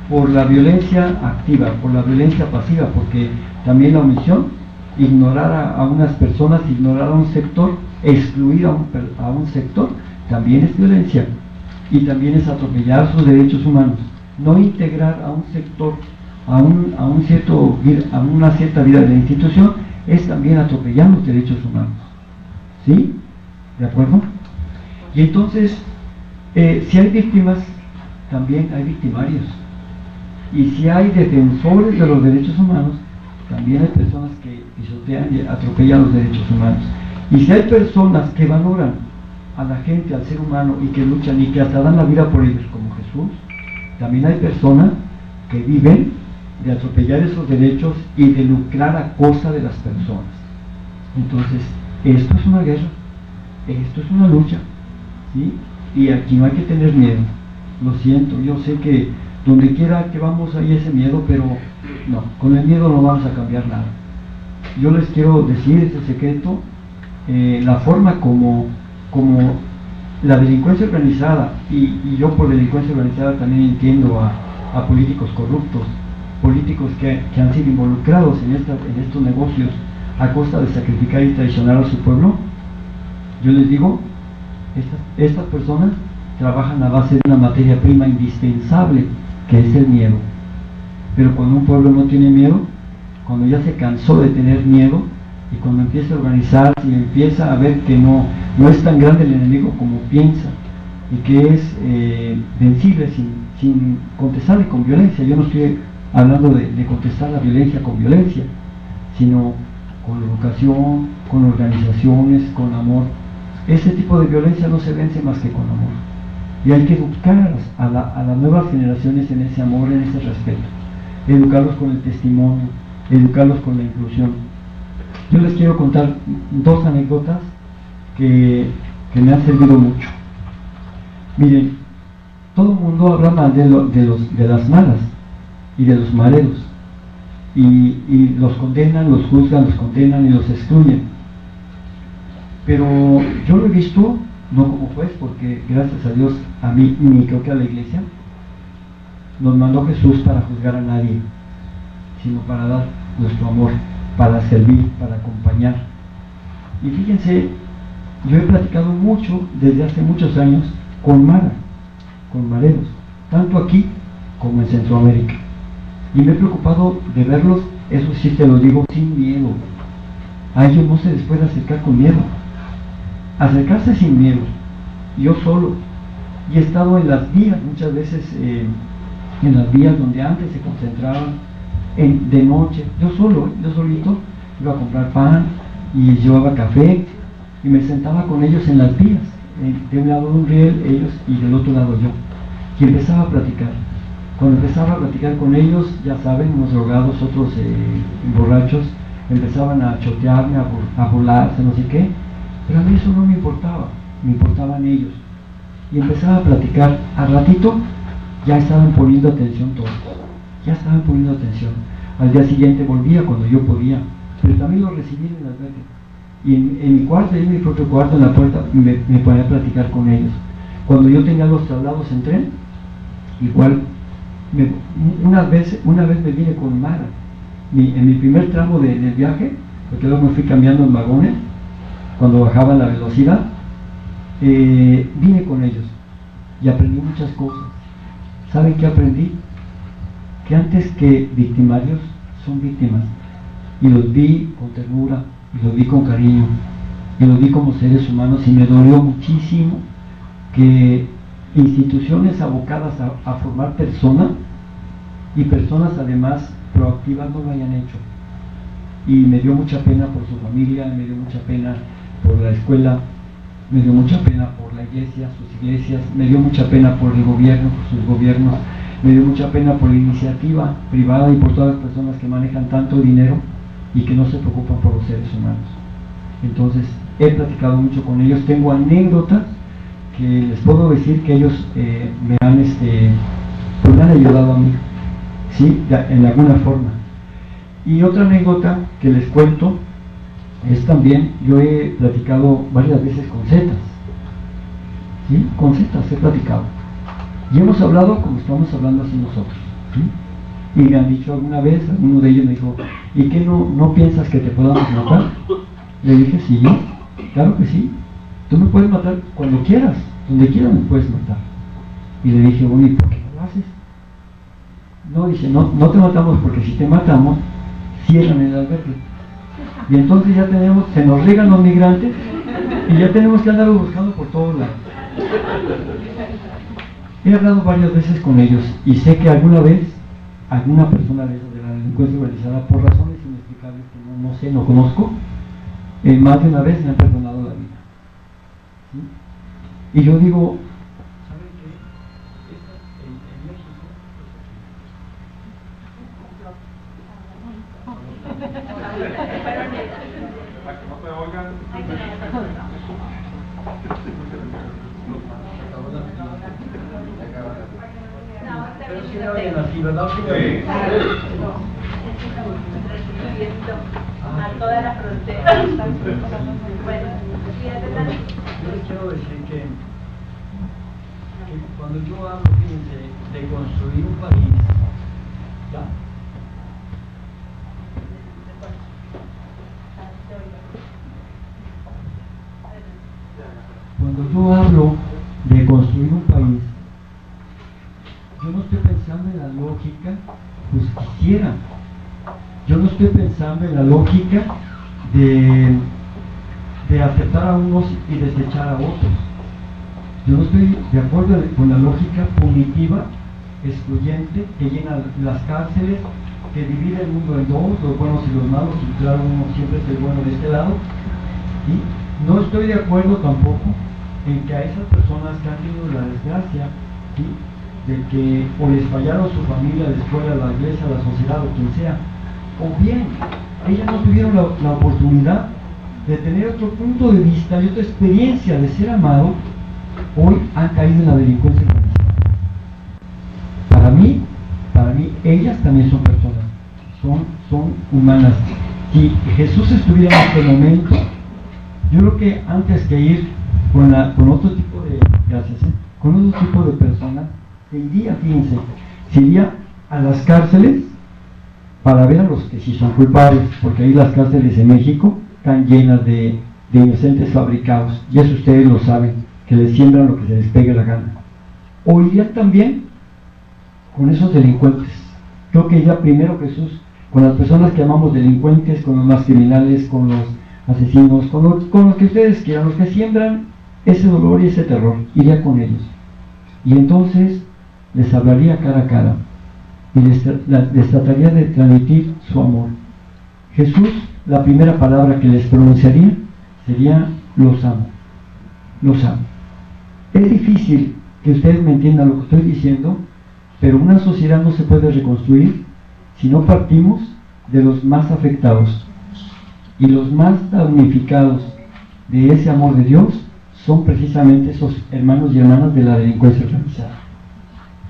por la violencia activa, por la violencia pasiva, porque también la omisión, ignorar a unas personas, ignorar a un sector, excluir a un sector, también es violencia y también es atropellar sus derechos humanos. No integrar a un sector a una cierta vida de la institución es también atropellar los derechos humanos. ¿Sí? ¿De acuerdo? Y entonces, si hay víctimas, también hay victimarios. Y si hay defensores de los derechos humanos, también hay personas que pisotean y atropellan los derechos humanos. Y si hay personas que valoran a la gente, al ser humano, y que luchan y que hasta dan la vida por ellos, como Jesús, también hay personas que viven de atropellar esos derechos y de lucrar a costa de las personas. Entonces, esto es una guerra, esto es una lucha, ¿sí? Y aquí no hay que tener miedo. Lo siento, yo sé que donde quiera que vamos hay ese miedo, pero no, con el miedo no vamos a cambiar nada. Yo les quiero decir este secreto, la forma como la delincuencia organizada, y yo por delincuencia organizada también entiendo a políticos corruptos, políticos que han sido involucrados en estos negocios a costa de sacrificar y traicionar a su pueblo. Yo les digo, estas personas trabajan a base de una materia prima indispensable, que es el miedo. Pero cuando un pueblo no tiene miedo, cuando ya se cansó de tener miedo, y cuando empieza a organizarse y empieza a ver que no es tan grande el enemigo como piensa, y que es vencible sin contestarle con violencia. Yo no estoy hablando de contestar la violencia con violencia, sino con educación, con organizaciones, con amor. Ese tipo de violencia no se vence más que con amor. Y hay que educar a las nuevas generaciones en ese amor, en ese respeto. Educarlos con el testimonio, educarlos con la inclusión. Yo les quiero contar dos anécdotas que me han servido mucho. Miren, todo el mundo habla mal de las malas y de los maleros, y los condenan, los juzgan, los condenan y los excluyen. Pero yo lo he visto, no como juez, porque gracias a Dios, a mí ni creo que a la iglesia nos mandó Jesús para juzgar a nadie, sino para dar nuestro amor, para servir, para acompañar. Y fíjense, yo he platicado mucho desde hace muchos años con maleros, tanto aquí como en Centroamérica, y me he preocupado de verlos, eso sí te lo digo, sin miedo. A ellos no se les puede acercar con miedo, acercarse sin miedo. Yo solo, y he estado en las vías muchas veces, en las vías donde antes se concentraban de noche, yo solito, iba a comprar pan y llevaba café y me sentaba con ellos en las vías, de un lado de un riel ellos y del otro lado yo, y empezaba a platicar. Cuando empezaba a platicar con ellos, ya saben, unos drogados, otros borrachos, empezaban a chotearme, a burlarse, no sé qué, pero a mí eso no me importaba, me importaban ellos. Y empezaba a platicar. Al ratito ya estaban poniendo atención todos, ya estaban poniendo atención. Al día siguiente volvía cuando yo podía, pero también lo recibí en el albergue. Y en mi cuarto, en mi propio cuarto, en la puerta, me ponía a platicar con ellos. Cuando yo tenía los traslados en tren, igual, una vez me vine con Mara. En mi primer tramo del viaje, porque luego me fui cambiando en vagones, cuando bajaba la velocidad, vine con ellos y aprendí muchas cosas. ¿Saben qué aprendí? Que antes que victimarios son víctimas, y los vi con ternura, y los vi con cariño, y los vi como seres humanos, y me dolió muchísimo que instituciones abocadas a formar personas, y personas además proactivas, no lo hayan hecho. Y me dio mucha pena por su familia, me dio mucha pena por la escuela, me dio mucha pena por la iglesia, sus iglesias, me dio mucha pena por el gobierno, por sus gobiernos, me dio mucha pena por la iniciativa privada y por todas las personas que manejan tanto dinero y que no se preocupan por los seres humanos. Entonces, he platicado mucho con ellos, tengo anécdotas que les puedo decir que ellos me han ayudado a mí, ¿sí? En alguna forma. Y otra anécdota que les cuento es también, yo he platicado varias veces con zetas, ¿sí? Con zetas he platicado. Y hemos hablado como estamos hablando así nosotros, ¿sí? Y me han dicho alguna vez, alguno de ellos me dijo, ¿y qué no piensas que te podamos matar? Le dije, sí, claro que sí. Tú me puedes matar cuando quieras, donde quieras me puedes matar. Y le dije, bueno, ¿y por qué no lo haces? No, dice, no te matamos porque si te matamos, cierran el albergue. Y entonces ya se nos riegan los migrantes y ya tenemos que andarlos buscando por todos lados. He hablado varias veces con ellos y sé que alguna vez, alguna persona de la delincuencia organizada, por razones inexplicables que no sé, no conozco, más de una vez me han perdonado la vida. ¿Sí? Y yo digo, ¿saben qué? En México... Para que no te oigan. Pero si no oyen así, ¿verdad? Sí. A todas las fronteras. Bueno, yo les quiero decir que cuando yo hablo, fíjense, de construir un país, ¿ya? Cuando yo hablo de construir un país, yo no estoy pensando en la lógica justiciera. Yo no estoy pensando en la lógica de aceptar a unos y desechar a otros. Yo no estoy de acuerdo con la lógica punitiva, excluyente, que llena las cárceles, que divide el mundo en dos, los buenos y los malos, y claro, uno siempre es el bueno de este lado. ¿Sí? No estoy de acuerdo tampoco en que a esas personas que han tenido la desgracia, ¿sí?, de que o les fallaron su familia, la escuela, la iglesia, la sociedad o quien sea, o bien ellas no tuvieron la oportunidad de tener otro punto de vista y otra experiencia de ser amado, hoy han caído en la delincuencia organizada. Para mí ellas también son personas, son humanas. Si Jesús estuviera en este momento, yo creo que antes que ir con otro tipo de, con otro tipo de personas, se iría a las cárceles para ver a los que sí son culpables, porque ahí las cárceles en México están llenas de inocentes fabricados, y eso ustedes lo saben, que les siembran lo que se les pegue la gana. O iría también con esos delincuentes. Creo que iría primero Jesús con las personas que llamamos delincuentes, con los más criminales, con los asesinos, con los que ustedes quieran, los que siembran ese dolor y ese terror. Iría con ellos y entonces les hablaría cara a cara y les trataría de transmitir su amor. Jesús la primera palabra que les pronunciaría sería: los amo, los amo. Es difícil que ustedes me entiendan lo que estoy diciendo, pero una sociedad no se puede reconstruir si no partimos de los más afectados. Y los más damnificados de ese amor de Dios son precisamente esos hermanos y hermanas de la delincuencia organizada.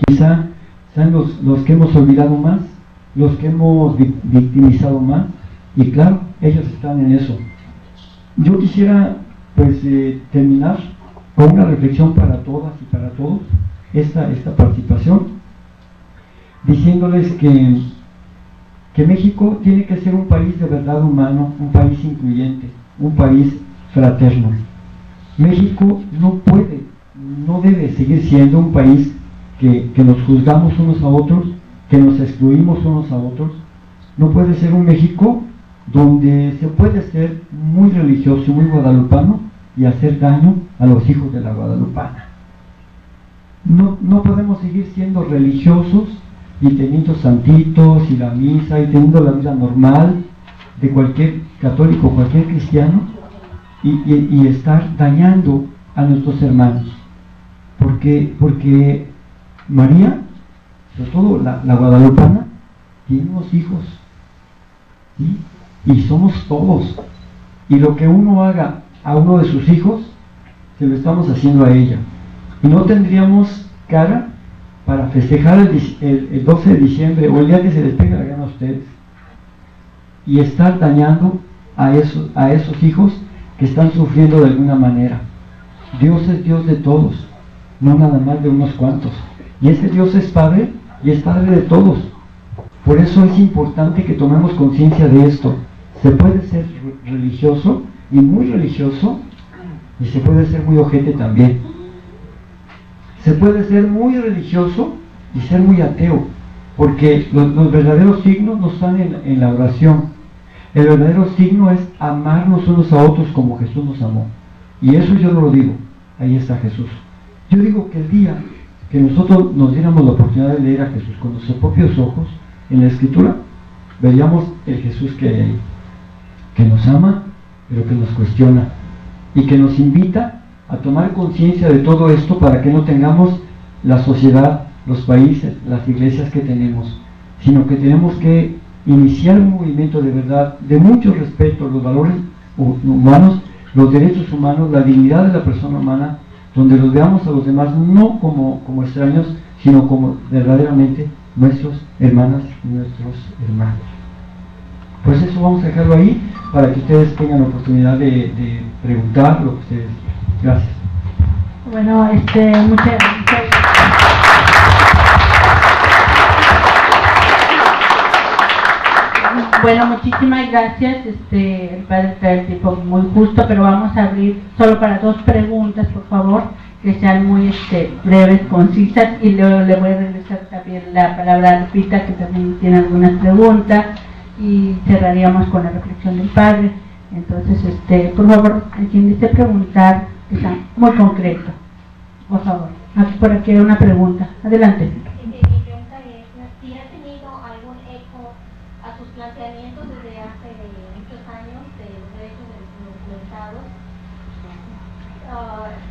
Quizá sean los que hemos olvidado más, los que hemos victimizado más, y claro, ellos están en eso. Yo quisiera terminar con una reflexión para todas y para todos esta participación, diciéndoles que México tiene que ser un país de verdad humano, un país incluyente, un país fraterno. México no debe seguir siendo un país que nos juzgamos unos a otros, que nos excluimos unos a otros. No puede ser un México donde se puede ser muy religioso y muy guadalupano y hacer daño a los hijos de la guadalupana. No podemos seguir siendo religiosos y teniendo santitos y la misa y teniendo la vida normal de cualquier católico, cualquier cristiano, y estar dañando a nuestros hermanos, porque María, sobre todo la guadalupana, tiene unos hijos, ¿sí? Y somos todos, y lo que uno haga a uno de sus hijos se lo estamos haciendo a ella, y no tendríamos cara para festejar el 12 de diciembre o el día que se les pegue la gana a ustedes y estar dañando a esos hijos que están sufriendo de alguna manera. Dios es Dios de todos, no nada más de unos cuantos, y ese Dios es Padre y es Padre de todos. Por eso es importante que tomemos conciencia de esto. Se puede ser religioso y muy religioso, y se puede ser muy ojete también. Se puede ser muy religioso y ser muy ateo, porque los verdaderos signos no están en la oración. El verdadero signo es amarnos unos a otros como Jesús nos amó, y eso yo no lo digo, ahí está Jesús. Yo digo que el día que nosotros nos diéramos la oportunidad de leer a Jesús con nuestros propios ojos en la Escritura, veríamos el Jesús que nos ama, pero que nos cuestiona y que nos invita a tomar conciencia de todo esto para que no tengamos la sociedad, los países, las iglesias que tenemos, sino que tenemos que iniciar un movimiento de verdad, de mucho respeto a los valores humanos, los derechos humanos, la dignidad de la persona humana, donde los veamos a los demás no como extraños, sino como verdaderamente nuestros hermanas y nuestros hermanos. Pues eso vamos a dejarlo ahí para que ustedes tengan la oportunidad de preguntar lo que ustedes quieran. Gracias. Bueno, muchas Bueno, muchísimas gracias. El padre está el tiempo muy justo, pero vamos a abrir solo para 2 preguntas, por favor, que sean muy breves, concisas, y luego le voy a regresar también la palabra a Lupita, que también tiene algunas preguntas, y cerraríamos con la reflexión del padre. Entonces, por favor, a quien desee preguntar, que sea muy concreto, por favor. Aquí por aquí hay una pregunta. Adelante. Mi pregunta es, ¿si ha tenido algún eco a sus planteamientos desde hace muchos años de los derechos de los indocumentados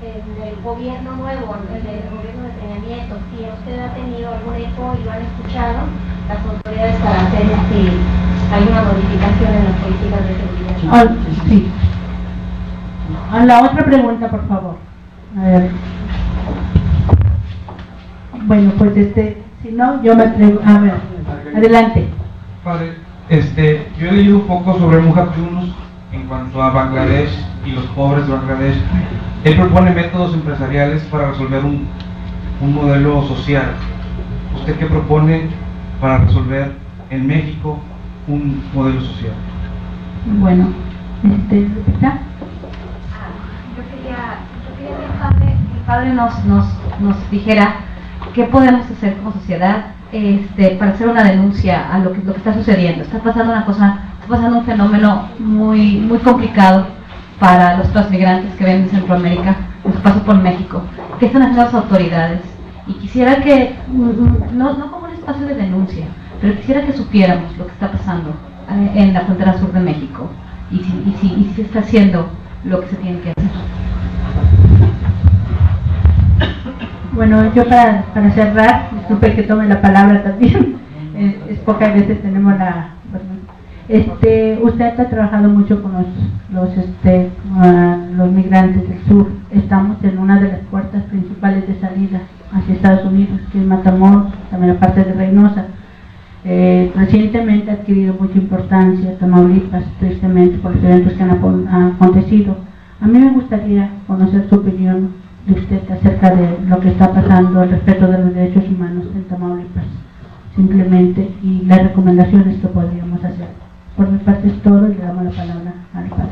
en el gobierno nuevo, en el gobierno de Peña Nieto? Si usted ha tenido algún eco y lo han escuchado las autoridades para hacer si hay una modificación en las políticas de seguridad. Sí. A la otra pregunta, por favor. A ver. Bueno, pues si no, yo me atrevo. A ver, adelante. Padre, yo he leído un poco sobre Muhammad Yunus en cuanto a Bangladesh y los pobres de Bangladesh. Él propone métodos empresariales para resolver un modelo social. ¿Usted qué propone para resolver en México un modelo social? Bueno, ¿Lupita? Yo quería que el padre nos dijera qué podemos hacer como sociedad para hacer una denuncia a lo que está sucediendo. Está pasando un fenómeno muy, muy complicado para los transmigrantes que ven en Centroamérica, en su paso por México. ¿Qué están haciendo las autoridades? Y quisiera que, no como un espacio de denuncia, pero quisiera que supiéramos lo que está pasando en la frontera sur de México, y si se está haciendo lo que se tiene que hacer. Bueno, yo para cerrar, disculpe que tome la palabra también, es pocas veces tenemos usted ha trabajado mucho con los migrantes del sur. Estamos en una de las puertas principales de salida hacia Estados Unidos, que es Matamoros, también la parte de Reynosa. Recientemente ha adquirido mucha importancia Tamaulipas, tristemente por los eventos que han acontecido. A mí me gustaría conocer su opinión de usted acerca de lo que está pasando al respecto de los derechos humanos en Tamaulipas, simplemente, y las recomendaciones que podríamos hacer. Por mi parte es todo, y le damos la palabra al padre.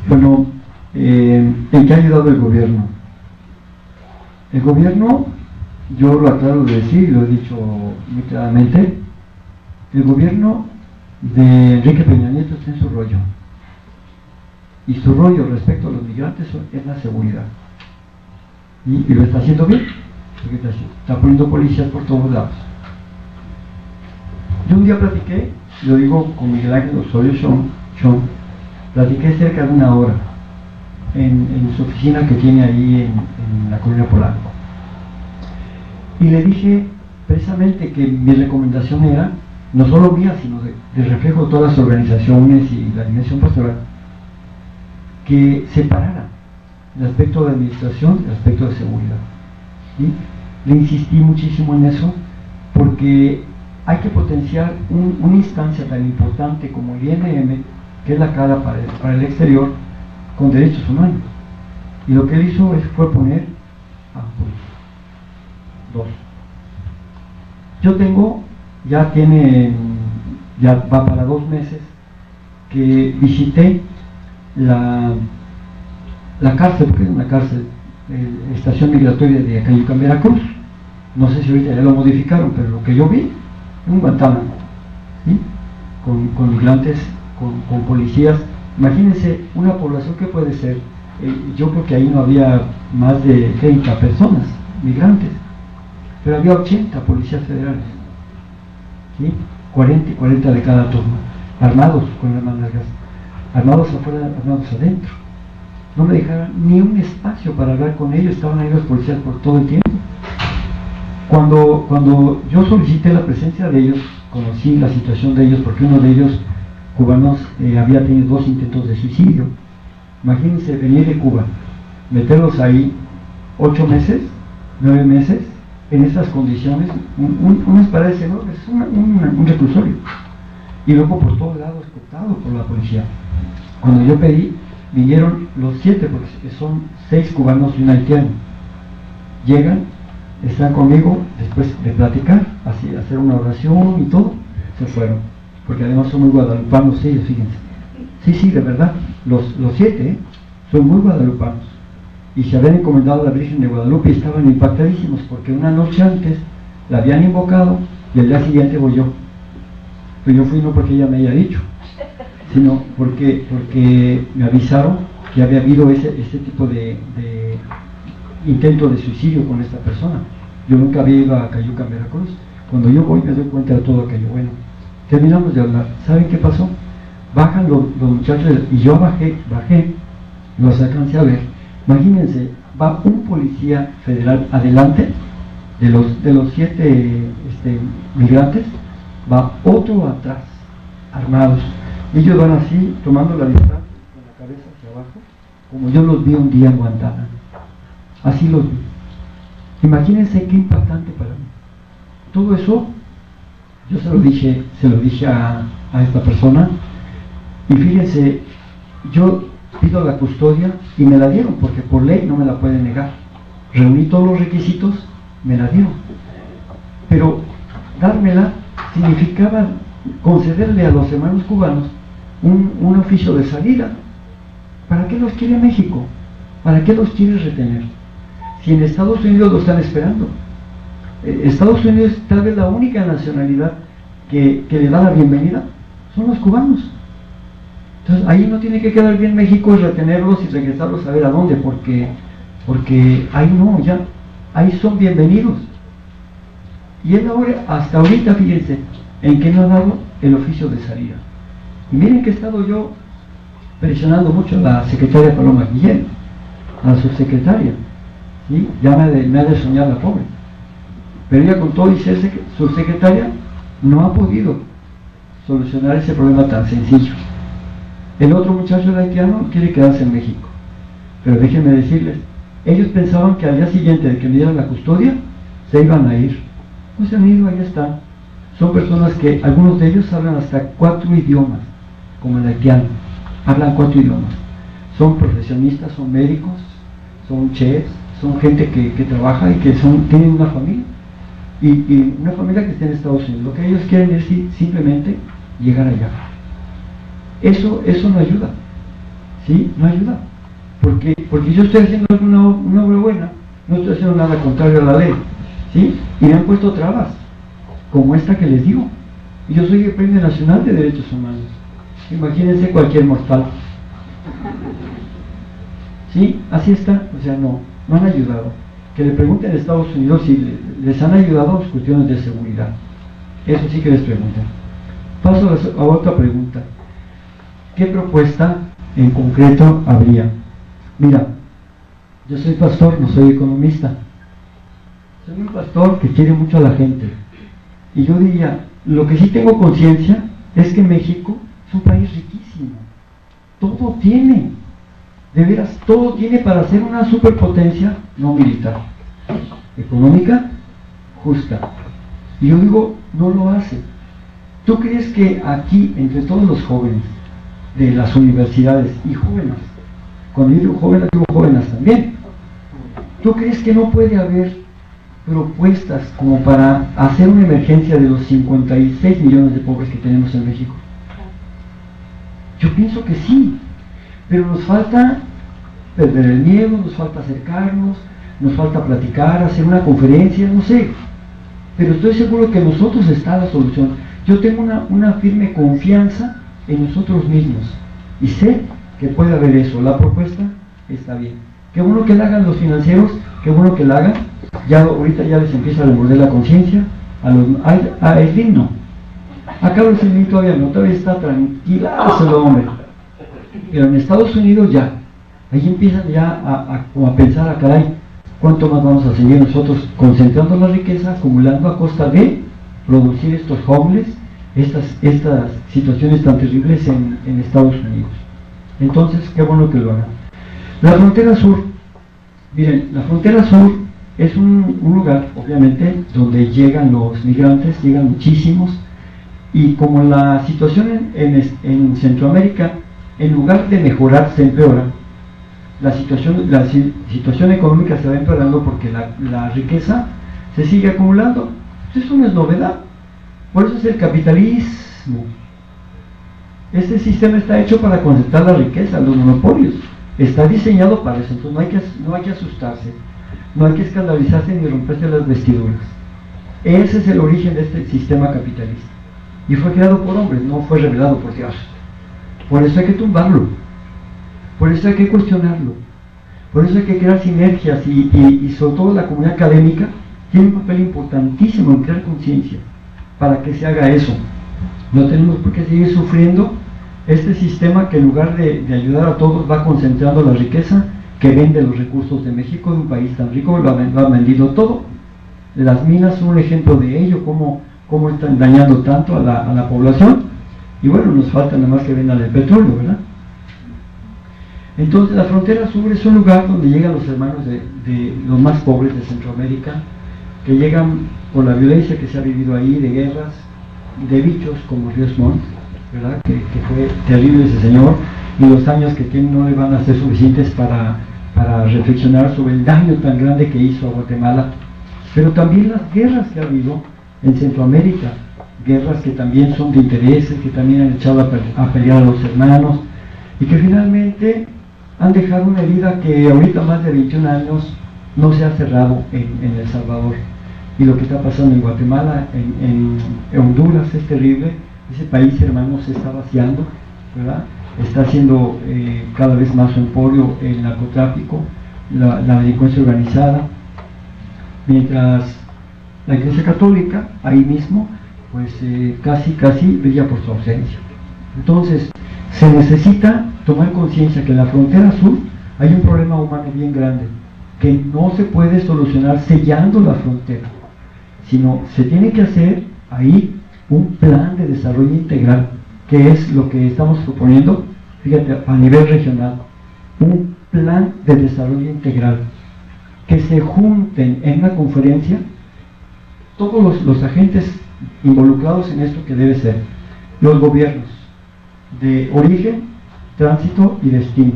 Bueno, ¿en qué ha ayudado el gobierno? El gobierno, yo lo aclaro de decir, lo he dicho muy claramente, el gobierno de Enrique Peña Nieto está en su rollo. Y su rollo respecto a los migrantes es la seguridad. Y lo está haciendo bien, porque está poniendo policías por todos lados. Yo un día platiqué, lo digo con Miguel Ángel Osorio Chong, platiqué cerca de una hora en su oficina que tiene ahí en la colonia Polanco. Y le dije precisamente que mi recomendación era, no solo mía, sino de reflejo de todas las organizaciones y la dimensión pastoral, que separara el aspecto de administración del aspecto de seguridad. ¿Sí? Le insistí muchísimo en eso, porque hay que potenciar una instancia tan importante como el INM, que es la cara para el exterior, con derechos humanos. Y lo que él hizo fue poner dos. Yo tengo, ya va para 2 meses que visité la cárcel, porque es una cárcel, estación migratoria de Acayucan, Veracruz. No sé si ahorita ya lo modificaron, pero lo que yo vi, un Guantánamo, ¿sí? con migrantes, con policías. Imagínense una población que puede ser, yo creo que ahí no había más de 30 personas, migrantes, pero había 80 policías federales, ¿sí? 40 y 40 de cada turno, armados con armas largas, armados afuera, armados adentro. No me dejaron ni un espacio para hablar con ellos, estaban ahí los policías por todo el tiempo. Cuando yo solicité la presencia de ellos, conocí la situación de ellos, porque uno de ellos, cubanos, había tenido 2 intentos de suicidio. Imagínense venir de Cuba, meterlos ahí 8 meses, 9 meses, en estas condiciones, unas paredes enormes, es un reclusorio, y luego por todos lados escoltado por la policía. Cuando yo pedí, vinieron los 7, porque son 6 cubanos y un haitiano. Llegan, están conmigo, después de platicar, así, hacer una oración y todo, se fueron, porque además son muy guadalupanos ellos, fíjense. Sí, de verdad, los 7 son muy guadalupanos, y se habían encomendado a la Virgen de Guadalupe y estaban impactadísimos, porque una noche antes la habían invocado y al día siguiente voy yo. Pero yo fui no porque ella me haya dicho, sino porque me avisaron que había habido ese tipo de intento de suicidio con esta persona. Yo nunca había ido a Acayucan, Veracruz. Cuando yo voy me doy cuenta de todo aquello. Bueno, terminamos de hablar. ¿Saben qué pasó? Bajan los muchachos y yo bajé, los alcancé a ver. Imagínense, va un policía federal adelante de los 7 migrantes, va otro atrás, armados. Ellos van así, tomando la distancia con la cabeza hacia abajo, como yo los vi un día en Guantánamo. Así los vi. Imagínense qué impactante para mí. Todo eso, yo se lo dije a esta persona, y fíjense, yo pido la custodia y me la dieron, porque por ley no me la pueden negar. Reuní todos los requisitos, me la dieron. Pero dármela significaba concederle a los hermanos cubanos un oficio de salida. ¿Para qué los quiere México? ¿Para qué los quiere retener? Si en Estados Unidos lo están esperando. Estados Unidos es tal vez la única nacionalidad que le da la bienvenida, son los cubanos. Entonces ahí no tiene que quedar bien México y retenerlos y regresarlos a ver a dónde, porque ahí no, ya, ahí son bienvenidos. Y él ahora, hasta ahorita, fíjense, en que no ha dado el oficio de salida. Y miren que he estado yo presionando mucho a la secretaria Paloma Guillén, a la subsecretaria, ¿sí? Ya me ha de soñar la pobre. Pero ella con todo y ser subsecretaria no ha podido solucionar ese problema tan sencillo. El otro muchacho, el haitiano, quiere quedarse en México. Pero déjenme decirles, ellos pensaban que al día siguiente de que me dieran la custodia, se iban a ir. No se han ido, ahí están. Son personas que, algunos de ellos hablan hasta 4 idiomas, como el haitiano. Hablan 4 idiomas. Son profesionistas, son médicos, son chefs, son gente que trabaja y que tienen una familia. Y una familia que está en Estados Unidos. Lo que ellos quieren es simplemente llegar allá. Eso no ayuda. ¿Sí? No ayuda. Porque yo estoy haciendo una obra buena, no estoy haciendo nada contrario a la ley. ¿Sí? Y me han puesto trabas, como esta que les digo. Y yo soy el Premio Nacional de Derechos Humanos. Imagínense cualquier mortal. ¿Sí? Así está. O sea, no han ayudado. Que le pregunten a Estados Unidos si les han ayudado a las cuestiones de seguridad. Eso sí que les preguntan. Paso a otra pregunta. ¿Qué propuesta en concreto habría? Mira, yo soy pastor, no soy economista. Soy un pastor que quiere mucho a la gente. Y yo diría, lo que sí tengo conciencia es que México es un país riquísimo. Todo tiene. De veras, todo tiene para ser una superpotencia no militar, económica, justa. Y yo digo, no lo hace. ¿Tú crees que aquí, entre todos los jóvenes de las universidades y jóvenes, cuando yo digo jóvenes también, ¿tú crees que no puede haber propuestas como para hacer una emergencia de los 56 millones de pobres que tenemos en México? Yo pienso que sí. Pero nos falta perder el miedo, nos falta acercarnos, nos falta platicar, hacer una conferencia, no sé. Pero estoy seguro que en nosotros está la solución. Yo tengo una firme confianza en nosotros mismos. Y sé que puede haber eso. La propuesta está bien. Qué bueno que la hagan los financieros, qué bueno que la hagan. Ya ahorita ya les empieza a remorder la conciencia. A Edwin no. A Carlos Slim todavía no, todavía está tranquila ese hombre. Pero en Estados Unidos ya, ahí empiezan ya a pensar, caray, ¿cuánto más vamos a seguir nosotros concentrando la riqueza, acumulando a costa de producir estos homeless, estas situaciones tan terribles en Estados Unidos? Entonces, qué bueno que lo hagan. La frontera sur, miren, la frontera sur es un lugar, obviamente, donde llegan los migrantes, llegan muchísimos, y como la situación en Centroamérica, en lugar de mejorar, se empeora. La situación económica se va empeorando porque la riqueza se sigue acumulando. Eso no es novedad. Por eso es el capitalismo. Este sistema está hecho para concentrar la riqueza, los monopolios. Está diseñado para eso. Entonces no hay que asustarse, no hay que escandalizarse ni romperse las vestiduras. Ese es el origen de este sistema capitalista. Y fue creado por hombres, no fue revelado por Dios. Por eso hay que tumbarlo, por eso hay que cuestionarlo, por eso hay que crear sinergias y sobre todo la comunidad académica tiene un papel importantísimo en crear conciencia para que se haga eso. No tenemos por qué seguir sufriendo este sistema que en lugar de ayudar a todos va concentrando la riqueza, que vende los recursos de México, de un país tan rico, lo ha vendido todo. Las minas son un ejemplo de ello, cómo están dañando tanto a la población. Y bueno, nos falta nada más que vendan el petróleo, ¿verdad? Entonces la frontera sur es un lugar donde llegan los hermanos de los más pobres de Centroamérica, que llegan por la violencia que se ha vivido ahí, de guerras, de bichos como Ríos Montt, ¿verdad? Que fue terrible ese señor, y los años que tiene no le van a ser suficientes para reflexionar sobre el daño tan grande que hizo a Guatemala, pero también las guerras que ha habido en Centroamérica, guerras que también son de intereses, que también han echado a pelear a los hermanos, y que finalmente han dejado una herida que ahorita más de 21 años no se ha cerrado en El Salvador. Y lo que está pasando en Guatemala, en Honduras, es terrible. Ese país, hermanos, se está vaciando, ¿verdad? Está haciendo cada vez más su emporio el narcotráfico, la delincuencia organizada, mientras La Iglesia Católica, ahí mismo, pues casi brilla por su ausencia. Entonces, se necesita tomar conciencia que en la frontera sur hay un problema humano bien grande, que no se puede solucionar sellando la frontera, sino se tiene que hacer ahí un plan de desarrollo integral, que es lo que estamos proponiendo, fíjate, a nivel regional, un plan de desarrollo integral, que se junten en una conferencia todos los agentes involucrados en esto que debe ser, los gobiernos de origen, tránsito y destino.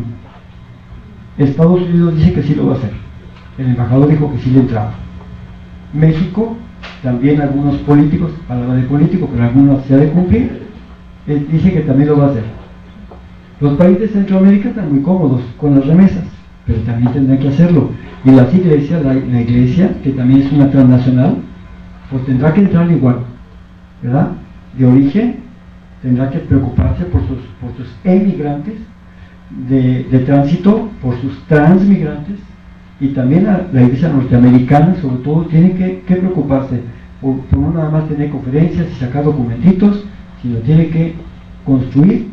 Estados Unidos dice que sí lo va a hacer, el embajador dijo que sí le entraba. México, también algunos políticos, palabra de político, pero algunos se ha de cumplir, dice que también lo va a hacer. Los países de Centroamérica están muy cómodos con las remesas, pero también tendrán que hacerlo. Y las iglesias, la iglesia, que también es una transnacional, pues tendrá que entrar igual, ¿verdad? De origen, tendrá que preocuparse por sus emigrantes, de tránsito, por sus transmigrantes, y también la iglesia norteamericana, sobre todo, tiene que preocuparse por no nada más tener conferencias y sacar documentitos, sino tiene que construir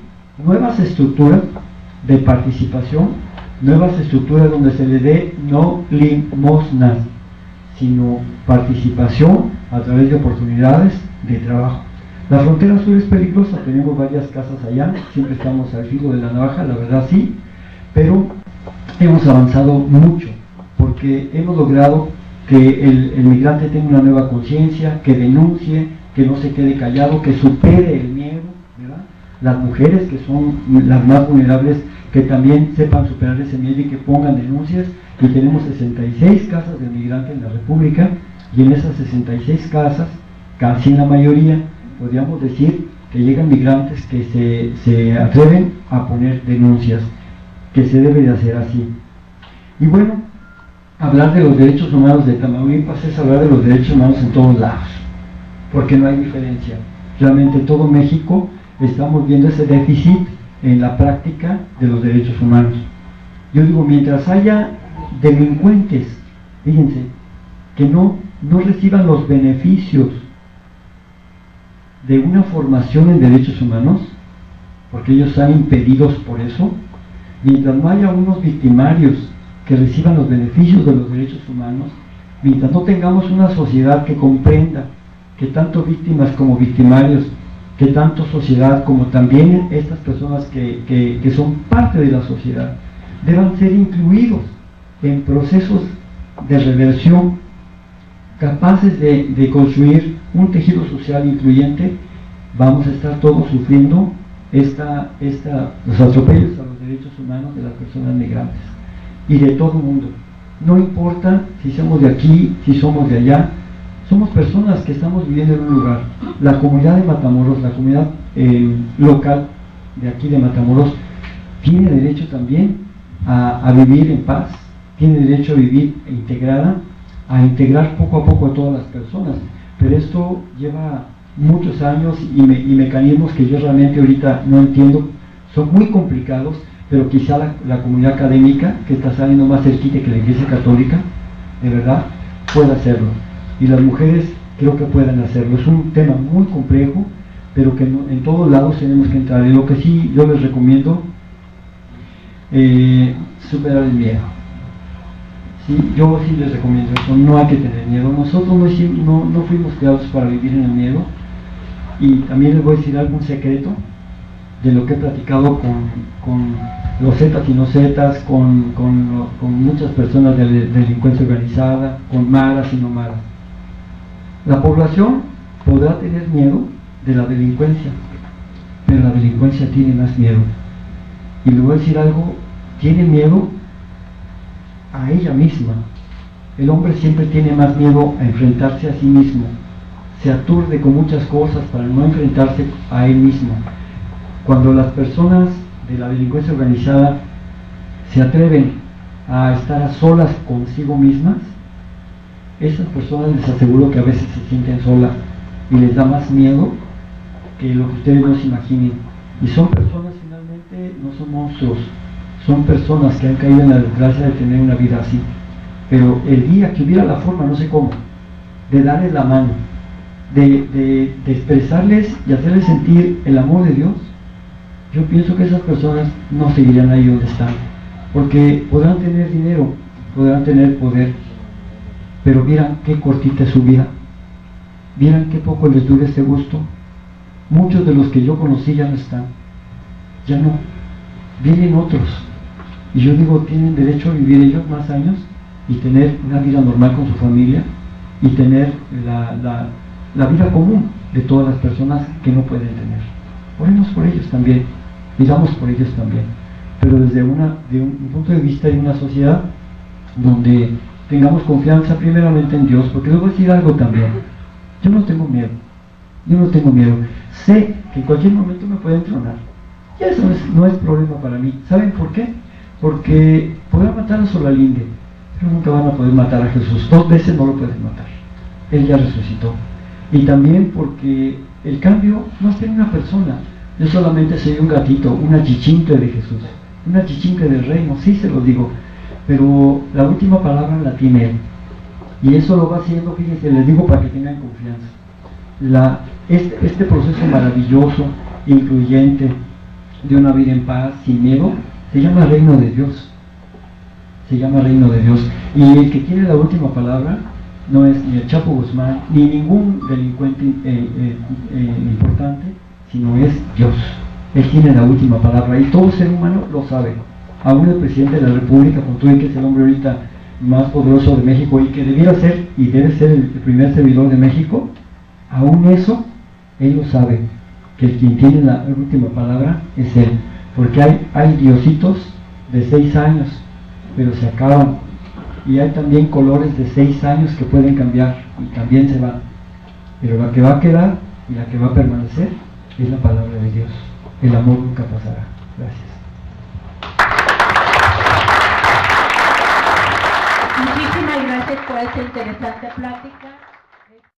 nuevas estructuras de participación, nuevas estructuras donde se le dé no limosnas, sino participación a través de oportunidades de trabajo. La frontera sur es peligrosa, tenemos varias casas allá, siempre estamos al filo de la navaja, la verdad sí, pero hemos avanzado mucho, porque hemos logrado que el migrante tenga una nueva conciencia, que denuncie, que no se quede callado, que supere el miedo, ¿verdad? Las mujeres, que son las más vulnerables, que también sepan superar ese miedo y que pongan denuncias. Y tenemos 66 casas de migrantes en la República, y en esas 66 casas, casi en la mayoría, podríamos decir que llegan migrantes que se atreven a poner denuncias, que se debe de hacer así. Y bueno, hablar de los derechos humanos de Tamaulipas es hablar de los derechos humanos en todos lados, porque no hay diferencia. Realmente todo México estamos viendo ese déficit en la práctica de los derechos humanos. Yo digo, mientras haya delincuentes, fíjense, que no reciban los beneficios de una formación en derechos humanos, porque ellos están impedidos por eso, mientras no haya unos victimarios que reciban los beneficios de los derechos humanos, mientras no tengamos una sociedad que comprenda que tanto víctimas como victimarios, que tanto sociedad como también estas personas que son parte de la sociedad, deban ser incluidos en procesos de reversión, capaces de construir un tejido social incluyente, vamos a estar todos sufriendo los atropellos a los derechos humanos de las personas migrantes y de todo el mundo. No importa si somos de aquí, si somos de allá, somos personas que estamos viviendo en un lugar. La comunidad de Matamoros, la comunidad local de aquí de Matamoros, tiene derecho también a vivir en paz, tiene derecho a vivir integrada, a integrar poco a poco a todas las personas, pero esto lleva muchos años y mecanismos que yo realmente ahorita no entiendo, son muy complicados, pero quizá la comunidad académica, que está saliendo más cerquita que la Iglesia Católica, de verdad, pueda hacerlo, y las mujeres creo que puedan hacerlo. Es un tema muy complejo, pero que en todos lados tenemos que entrar. Y lo que sí yo les recomiendo, superar el miedo. ¿Sí? Yo sí les recomiendo eso, no hay que tener miedo. Nosotros no fuimos creados para vivir en el miedo. Y también les voy a decir algún secreto de lo que he platicado con los zetas y no zetas, con muchas personas de delincuencia organizada, con maras y no maras. La población podrá tener miedo de la delincuencia, pero la delincuencia tiene más miedo. Y le voy a decir algo, tiene miedo a ella misma. El hombre siempre tiene más miedo a enfrentarse a sí mismo, se aturde con muchas cosas para no enfrentarse a él mismo. Cuando las personas de la delincuencia organizada se atreven a estar a solas consigo mismas, esas personas les aseguro que a veces se sienten solas y les da más miedo que lo que ustedes no se imaginen. Y son personas, finalmente, no son monstruos, son personas que han caído en la desgracia de tener una vida así. Pero el día que hubiera la forma, no sé cómo, de darles la mano, de expresarles y hacerles sentir el amor de Dios, yo pienso que esas personas no seguirían ahí donde están, porque podrán tener dinero, podrán tener poder, pero vieran qué cortita es su vida, vieran qué poco les dura este gusto. Muchos de los que yo conocí ya no están, ya no, vienen otros, y yo digo, tienen derecho a vivir ellos más años y tener una vida normal con su familia y tener la vida común de todas las personas que no pueden tener. Oremos por ellos también, pidamos por ellos también, pero desde un punto de vista de una sociedad donde tengamos confianza primeramente en Dios, porque les voy a decir algo también, yo no tengo miedo, sé que en cualquier momento me pueden tronar, y eso no es problema para mí. ¿Saben por qué? Porque podrán matar a Solalinde, pero nunca van a poder matar a Jesús. 2 veces no lo pueden matar, Él ya resucitó. Y también porque el cambio no está en una persona. Yo solamente soy un gatito, una chichincle de Jesús, una chichincle del reino, sí se lo digo, pero la última palabra la tiene Él, y eso lo va haciendo, fíjense, les digo para que tengan confianza. Este proceso maravilloso, incluyente, de una vida en paz, sin miedo, se llama reino de Dios, y el que tiene la última palabra no es ni el Chapo Guzmán, ni ningún delincuente importante, sino es Dios. Él tiene la última palabra, y todo ser humano lo sabe. Aún el presidente de la República, con todo, que es el hombre ahorita más poderoso de México, y que debiera ser, y debe ser el primer servidor de México, aún eso, él lo sabe, que quien tiene la última palabra es Él, porque hay diositos de 6 años, pero se acaban, y hay también colores de 6 años que pueden cambiar, y también se van, pero la que va a quedar, y la que va a permanecer, es la palabra de Dios. El amor nunca pasará. Gracias. Muchísimas gracias por esta interesante plática.